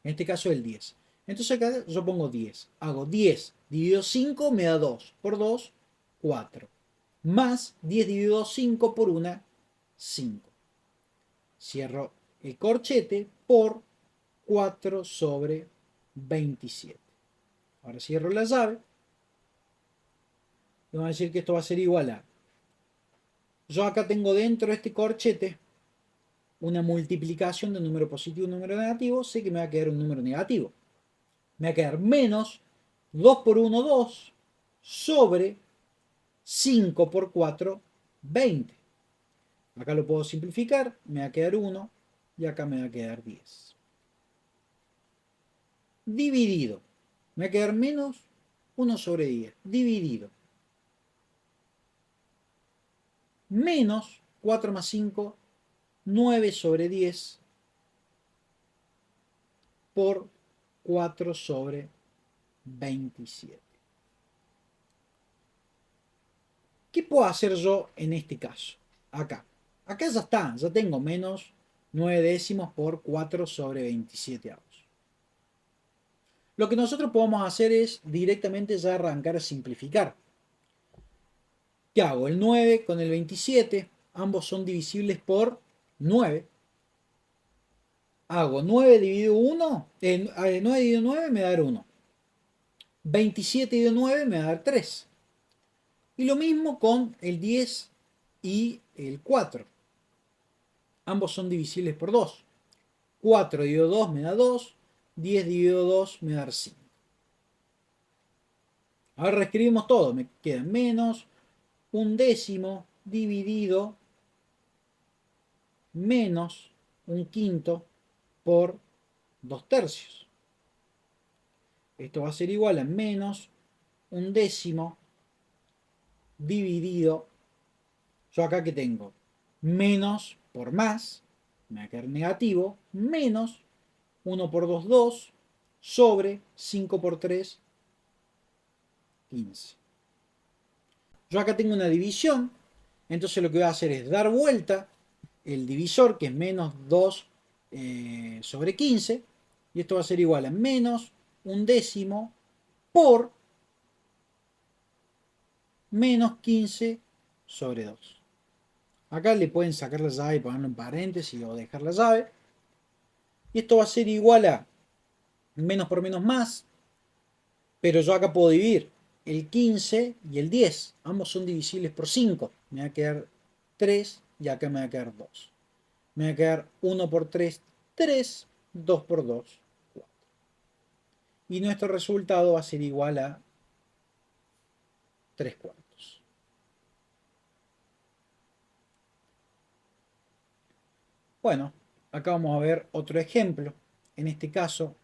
En este caso el 10. Entonces acá yo pongo 10. Hago 10 dividido 5 me da 2. Por 2, 4. Más 10 dividido 5 por 1, 5. Cierro el corchete por 4 sobre 27. Ahora cierro la llave. Y vamos a decir que esto va a ser igual a... Yo acá tengo dentro de este corchete una multiplicación de un número positivo y un número negativo. Sé que me va a quedar un número negativo. Me va a quedar menos 2 por 1, 2 sobre 5 por 4, 20. Acá lo puedo simplificar. Me va a quedar 1 y acá me va a quedar 10. Dividido. Me va a quedar menos 1 sobre 10. Dividido. Menos 4 más 5, 9 sobre 10 por 4 sobre 27. ¿Qué puedo hacer yo en este caso? Acá. Acá ya está, ya tengo menos 9 décimos por 4 sobre 27 avos. Lo que nosotros podemos hacer es directamente ya arrancar a simplificar. ¿Qué hago? El 9 con el 27, ambos son divisibles por 9. Hago 9 dividido 1, 9 dividido 9 me da 1. 27 dividido 9 me va a dar 3. Y lo mismo con el 10 y el 4. Ambos son divisibles por 2. 4 dividido 2 me da 2. 10 dividido 2 me da 5. Ahora reescribimos todo. Me queda menos un décimo dividido menos un quinto por 2 tercios. Esto va a ser igual a menos un décimo dividido, yo acá que tengo, menos por más, me va a quedar negativo, menos 1 por 2, 2, sobre 5 por 3, 15. Yo acá tengo una división, entonces lo que voy a hacer es dar vuelta el divisor, que es menos 2 sobre 15, y esto va a ser igual a menos un décimo por menos 15 sobre 2. Acá le pueden sacar la llave y ponerlo en paréntesis o dejar la llave. Y esto va a ser igual a menos por menos más. Pero yo acá puedo dividir el 15 y el 10. Ambos son divisibles por 5. Me va a quedar 3 y acá me va a quedar 2. Me va a quedar 1 por 3, 3. 2 por 2, 4. Y nuestro resultado va a ser igual a 3 cuartos. Bueno, acá vamos a ver otro ejemplo. En este caso,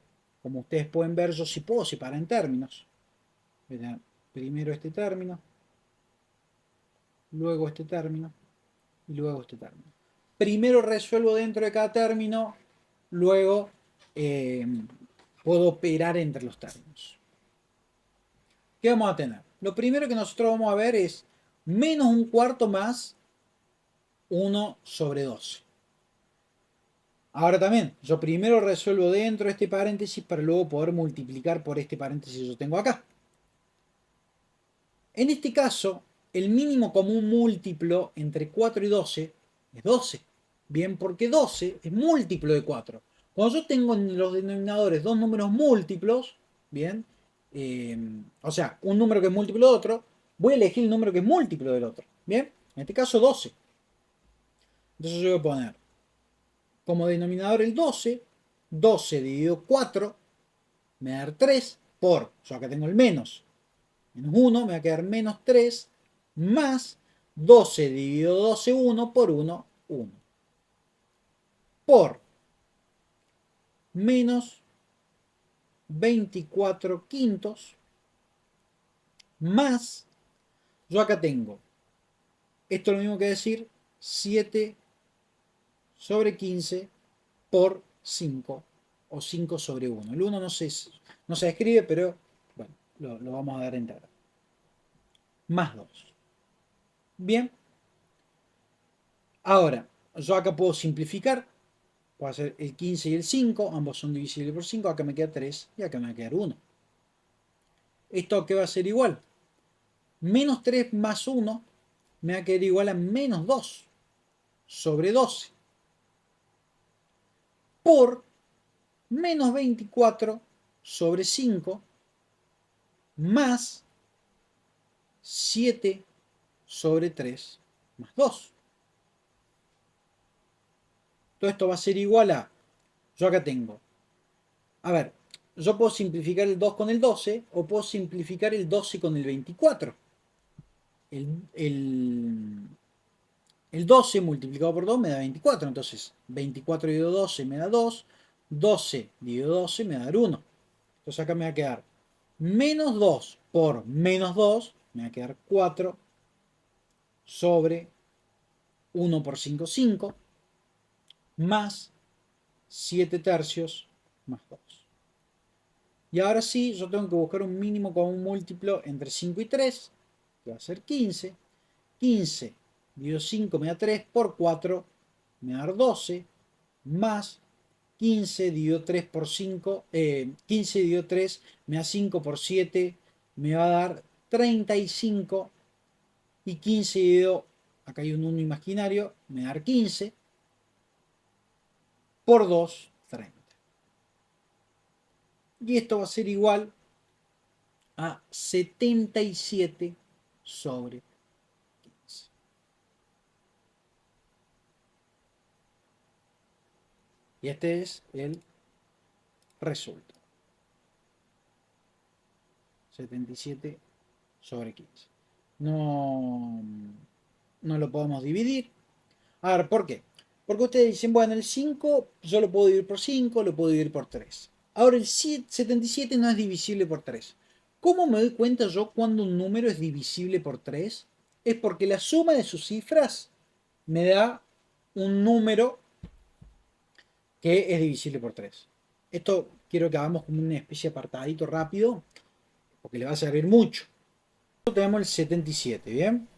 como ustedes pueden ver, yo sí puedo separar en términos. Primero este término, luego este término y luego este término. Primero resuelvo dentro de cada término, luego puedo operar entre los términos. ¿Qué vamos a tener? Lo primero que nosotros vamos a ver es menos un cuarto más 1 sobre 12. Ahora también, yo primero resuelvo dentro de este paréntesis para luego poder multiplicar por este paréntesis que yo tengo acá. En este caso, el mínimo común múltiplo entre 4 y 12 es 12. Bien, porque 12 es múltiplo de 4. Cuando yo tengo en los denominadores dos números múltiplos, bien, o sea, un número que es múltiplo de otro, voy a elegir el número que es múltiplo del otro. Bien, en este caso 12. Entonces yo voy a poner como denominador el 12, 12 dividido 4 me va a dar 3 por, yo acá tengo el menos 1, me va a quedar menos 3 más 12 dividido 12, 1 por 1, 1. Por menos 24 quintos más, yo acá tengo, esto es lo mismo que decir 7 sobre 15 por 5 o 5 sobre 1. El 1 no se escribe, pero bueno, lo vamos a dar entero. Más 2. Bien, ahora yo acá puedo simplificar. Puedo hacer el 15 y el 5, ambos son divisibles por 5, acá me queda 3 y acá me va a quedar 1. ¿Esto qué va a ser igual? Menos 3 más 1 me va a quedar igual a menos 2 sobre 12 por menos 24 sobre 5 más 7 sobre 3 más 2. Todo esto va a ser igual a, yo acá tengo, a ver, yo puedo simplificar el 2 con el 12 o puedo simplificar el 12 con el 24. El 12 multiplicado por 2 me da 24. Entonces, 24 dividido 12 me da 2. 12 dividido 12 me da 1. Entonces acá me va a quedar menos 2 por menos 2. Me va a quedar 4 sobre 1 por 5, 5. Más 7 tercios más 2. Y ahora sí, yo tengo que buscar un mínimo común múltiplo entre 5 y 3, que va a ser 15. 15 dividido 5 me da 3 por 4 me da 12 más 15 dividido 3 por 5, 15 dividido 3 me da 5 por 7 me va a dar 35 y 15 dividido, acá hay un 1 imaginario, me va a dar 15 por 2, 30. Y esto va a ser igual a 77 sobre 15. Y este es el resultado. 77 sobre 15. No, no lo podemos dividir. A ver, ¿por qué? Porque ustedes dicen, bueno, el 5 yo lo puedo dividir por 5, lo puedo dividir por 3. Ahora el 77 no es divisible por 3. ¿Cómo me doy cuenta yo cuando un número es divisible por 3? Es porque la suma de sus cifras me da un número que es divisible por 3. Esto quiero que hagamos como una especie de apartadito rápido, porque le va a servir mucho. Tenemos el 77, ¿bien?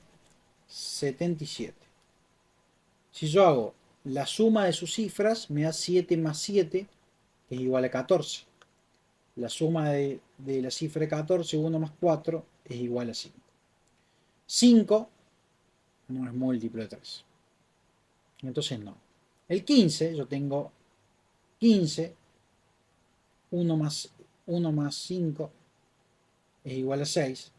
77. Si yo hago la suma de sus cifras, me da 7 más 7, que es igual a 14. La suma de la cifra de 14, 1 más 4, es igual a 5. 5 no es múltiplo de 3. Entonces no. El 15, yo tengo 15, 1 más 5 es igual a 6.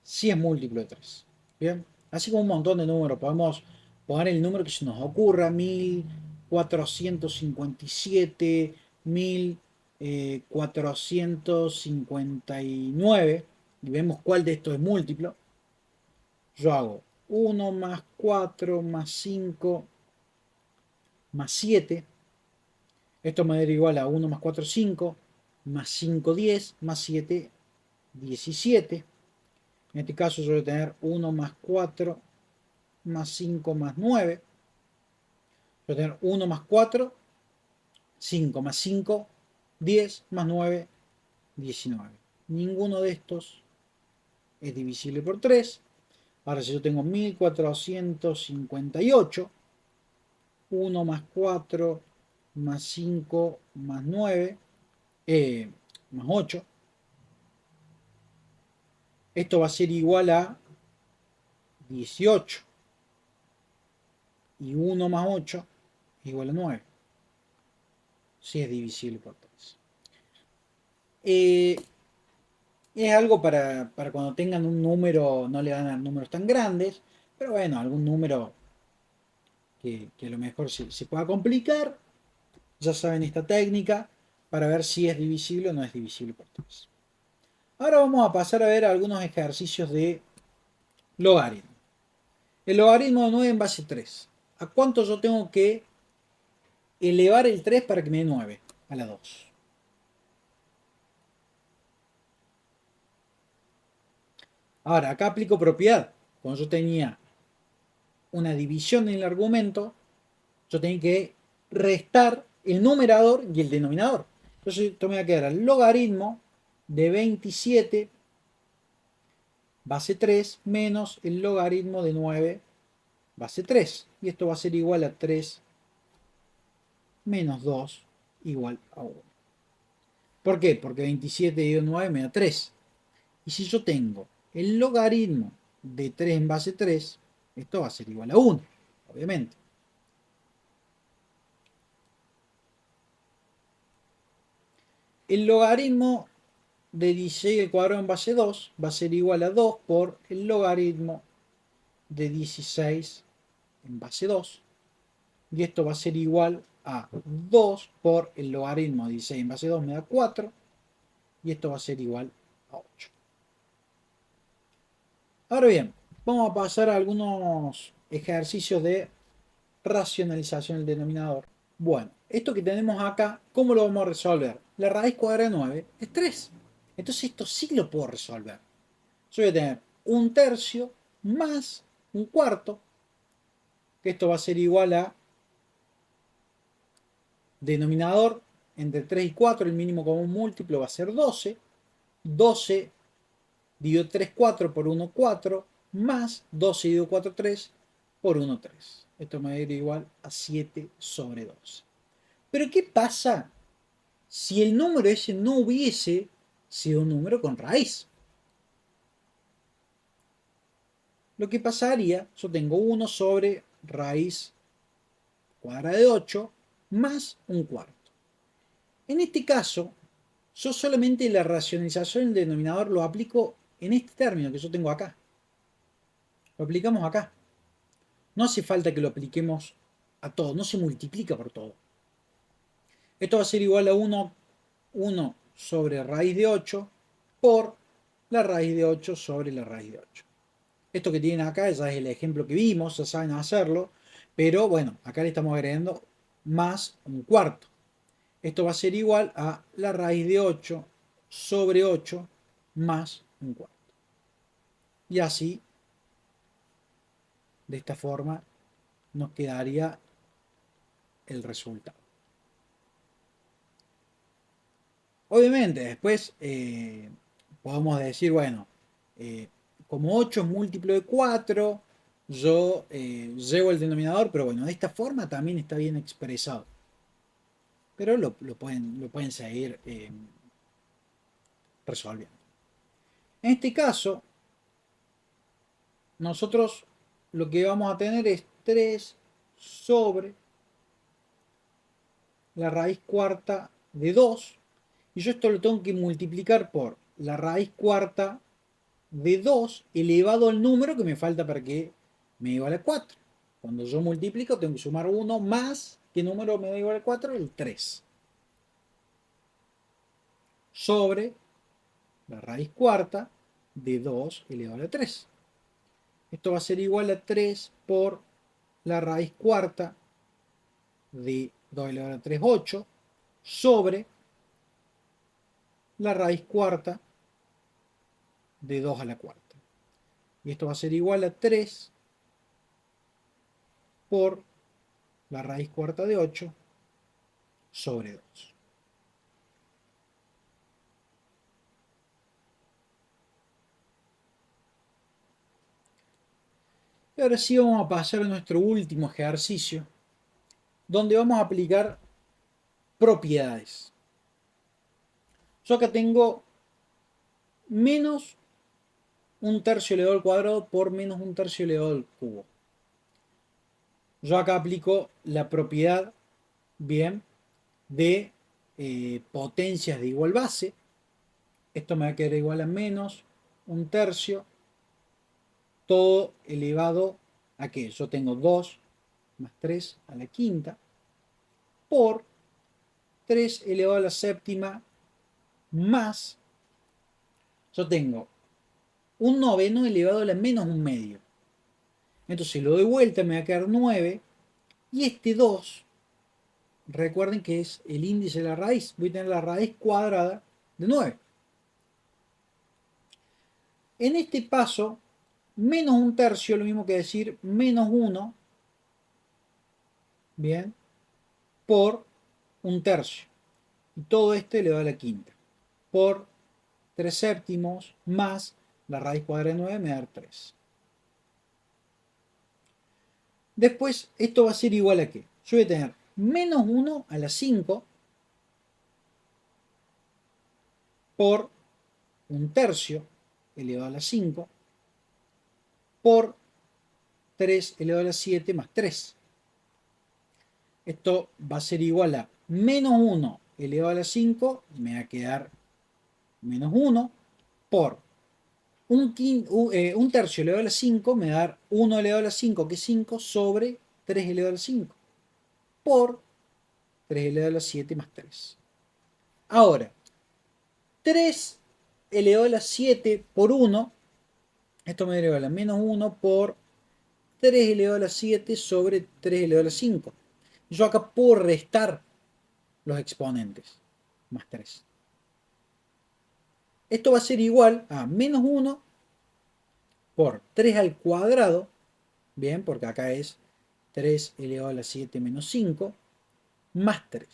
Sí es múltiplo de 3. Bien. Así como un montón de números. Podemos poner el número que se nos ocurra. 1457, 1459. Y vemos cuál de estos es múltiplo. Yo hago 1 más 4 más 5 más 7. Esto me da igual a 1 más 4, 5. Más 5, 10. Más 7, 17. En este caso yo voy a tener 1 más 4 más 5 más 9. Voy a tener 1 más 4, 5 más 5, 10 más 9, 19. Ninguno de estos es divisible por 3. Ahora si yo tengo 1458, 1 más 4 más 5 más 9 más 8. Esto va a ser igual a 18. Y 1 más 8 es igual a 9. Si es divisible por 3. Es algo para cuando tengan un número, no le van a dar números tan grandes, pero bueno, algún número que a lo mejor se pueda complicar, ya saben esta técnica para ver si es divisible o no es divisible por 3. Ahora vamos a pasar a ver algunos ejercicios de logaritmo. El logaritmo de 9 en base 3. ¿A cuánto yo tengo que elevar el 3 para que me dé 9? A la 2. Ahora, acá aplico propiedad. Cuando yo tenía una división en el argumento, yo tenía que restar el numerador y el denominador. Entonces esto me va a quedar el logaritmo de 27 base 3 menos el logaritmo de 9 base 3. Y esto va a ser igual a 3 menos 2 igual a 1. ¿Por qué? Porque 27 dividido 9 me da 3. Y si yo tengo el logaritmo de 3 en base 3, esto va a ser igual a 1, obviamente. El logaritmo de 16 al cuadrado en base 2 va a ser igual a 2 por el logaritmo de 16 en base 2. Y esto va a ser igual a 2 por el logaritmo de 16 en base 2 me da 4. Y esto va a ser igual a 8. Ahora bien, vamos a pasar a algunos ejercicios de racionalización del denominador. Bueno, esto que tenemos acá, ¿cómo lo vamos a resolver? La raíz cuadrada de 9 es 3. Entonces esto sí lo puedo resolver. Yo voy a tener un tercio más un cuarto, que esto va a ser igual a denominador entre 3 y 4, el mínimo común múltiplo va a ser 12. 12 dividido 3, 4 por 1, 4, más 12 dividido 4, 3 por 1, 3. Esto me va a ir igual a 7 sobre 12. Pero ¿qué pasa si el número ese no hubiese sido un número con raíz? Lo que pasaría, yo tengo 1 sobre raíz cuadrada de 8 más un cuarto. En este caso, yo solamente la racionalización del denominador lo aplico en este término que yo tengo acá. Lo aplicamos acá. No hace falta que lo apliquemos a todo, no se multiplica por todo. Esto va a ser igual a 1 sobre raíz de 8 por la raíz de 8 sobre la raíz de 8. Esto que tienen acá ya es el ejemplo que vimos, ya saben hacerlo, pero bueno, acá le estamos agregando más un cuarto. Esto va a ser igual a la raíz de 8 sobre 8 más un cuarto. Y así, de esta forma, nos quedaría el resultado. Obviamente, después podemos decir, bueno, eh, como 8 es múltiplo de 4, yo llevo el denominador, pero bueno, de esta forma también está bien expresado. Pero lo pueden seguir resolviendo. En este caso, nosotros lo que vamos a tener es 3 sobre la raíz cuarta de 2. Y yo esto lo tengo que multiplicar por la raíz cuarta de 2 elevado al número que me falta para que me dé igual a 4. Cuando yo multiplico tengo que sumar 1 más, ¿qué número me da igual a 4? El 3. Sobre la raíz cuarta de 2 elevado a 3. Esto va a ser igual a 3 por la raíz cuarta de 2 elevado a 3, 8, sobre la raíz cuarta de 2 a la cuarta. Y esto va a ser igual a 3 por la raíz cuarta de 8 sobre 2. Y ahora sí vamos a pasar a nuestro último ejercicio, donde vamos a aplicar propiedades. Yo acá tengo menos un tercio elevado al cuadrado por menos un tercio elevado al cubo. Yo acá aplico la propiedad, bien, de potencias de igual base. Esto me va a quedar igual a menos un tercio, todo elevado a que yo tengo 2 más 3 a la quinta, por 3 elevado a la séptima más, yo tengo un noveno elevado a la menos un medio. Entonces lo doy vuelta, me va a quedar 9. Y este 2, recuerden que es el índice de la raíz. Voy a tener la raíz cuadrada de 9. En este paso, menos un tercio, lo mismo que decir menos 1, bien, por un tercio. Y todo esto elevado a la quinta. Por 3 séptimos más la raíz cuadrada de 9 me da 3. Después, esto va a ser igual a qué. Yo voy a tener menos 1 a la 5 por un tercio elevado a la 5 por 3 elevado a la 7 más 3. Esto va a ser igual a menos 1 elevado a la 5, me va a quedar menos 1 por un tercio elevado a la 5, me va a dar 1 elevado a la 5, que es 5, sobre 3 elevado a la 5, por 3 elevado a la 7 más 3. Ahora, 3 elevado a la 7 por 1, esto me da a la menos 1 por 3 elevado a la 7 sobre 3 elevado a la 5. Yo acá puedo restar los exponentes, más 3. Esto va a ser igual a menos 1 por 3 al cuadrado, bien, porque acá es 3 elevado a la 7 menos 5, más 3.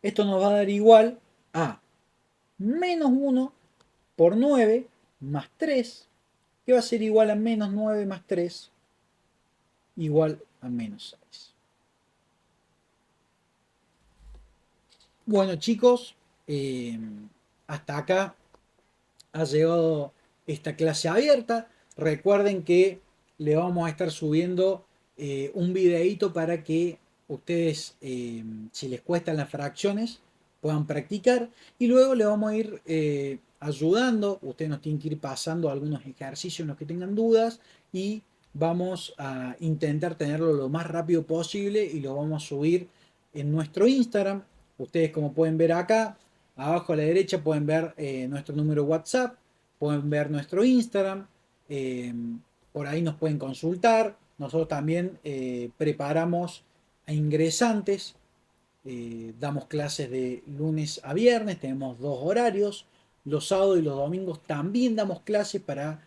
Esto nos va a dar igual a menos 1 por 9 más 3, que va a ser igual a menos 9 más 3, igual a menos 6. Bueno, chicos, hasta acá ha llegado esta clase abierta. Recuerden que le vamos a estar subiendo un videíto para que ustedes, si les cuestan las fracciones, puedan practicar. Y luego le vamos a ir ayudando. Ustedes nos tienen que ir pasando algunos ejercicios en los que tengan dudas. Y vamos a intentar tenerlo lo más rápido posible. Y lo vamos a subir en nuestro Instagram. Ustedes, como pueden ver acá, abajo a la derecha pueden ver nuestro número WhatsApp, pueden ver nuestro Instagram, eh, por ahí nos pueden consultar. Nosotros también preparamos a ingresantes, damos clases de lunes a viernes, tenemos 2 horarios. Los sábados y los domingos también damos clases para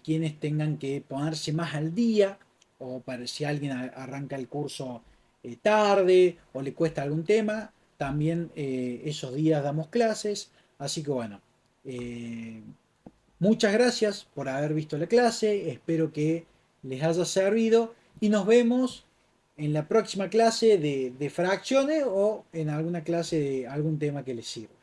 quienes tengan que ponerse más al día, o para si alguien arranca el curso tarde o le cuesta algún tema, también esos días damos clases. Así que bueno, eh, muchas gracias por haber visto la clase, espero que les haya servido y nos vemos en la próxima clase de fracciones o en alguna clase de algún tema que les sirva.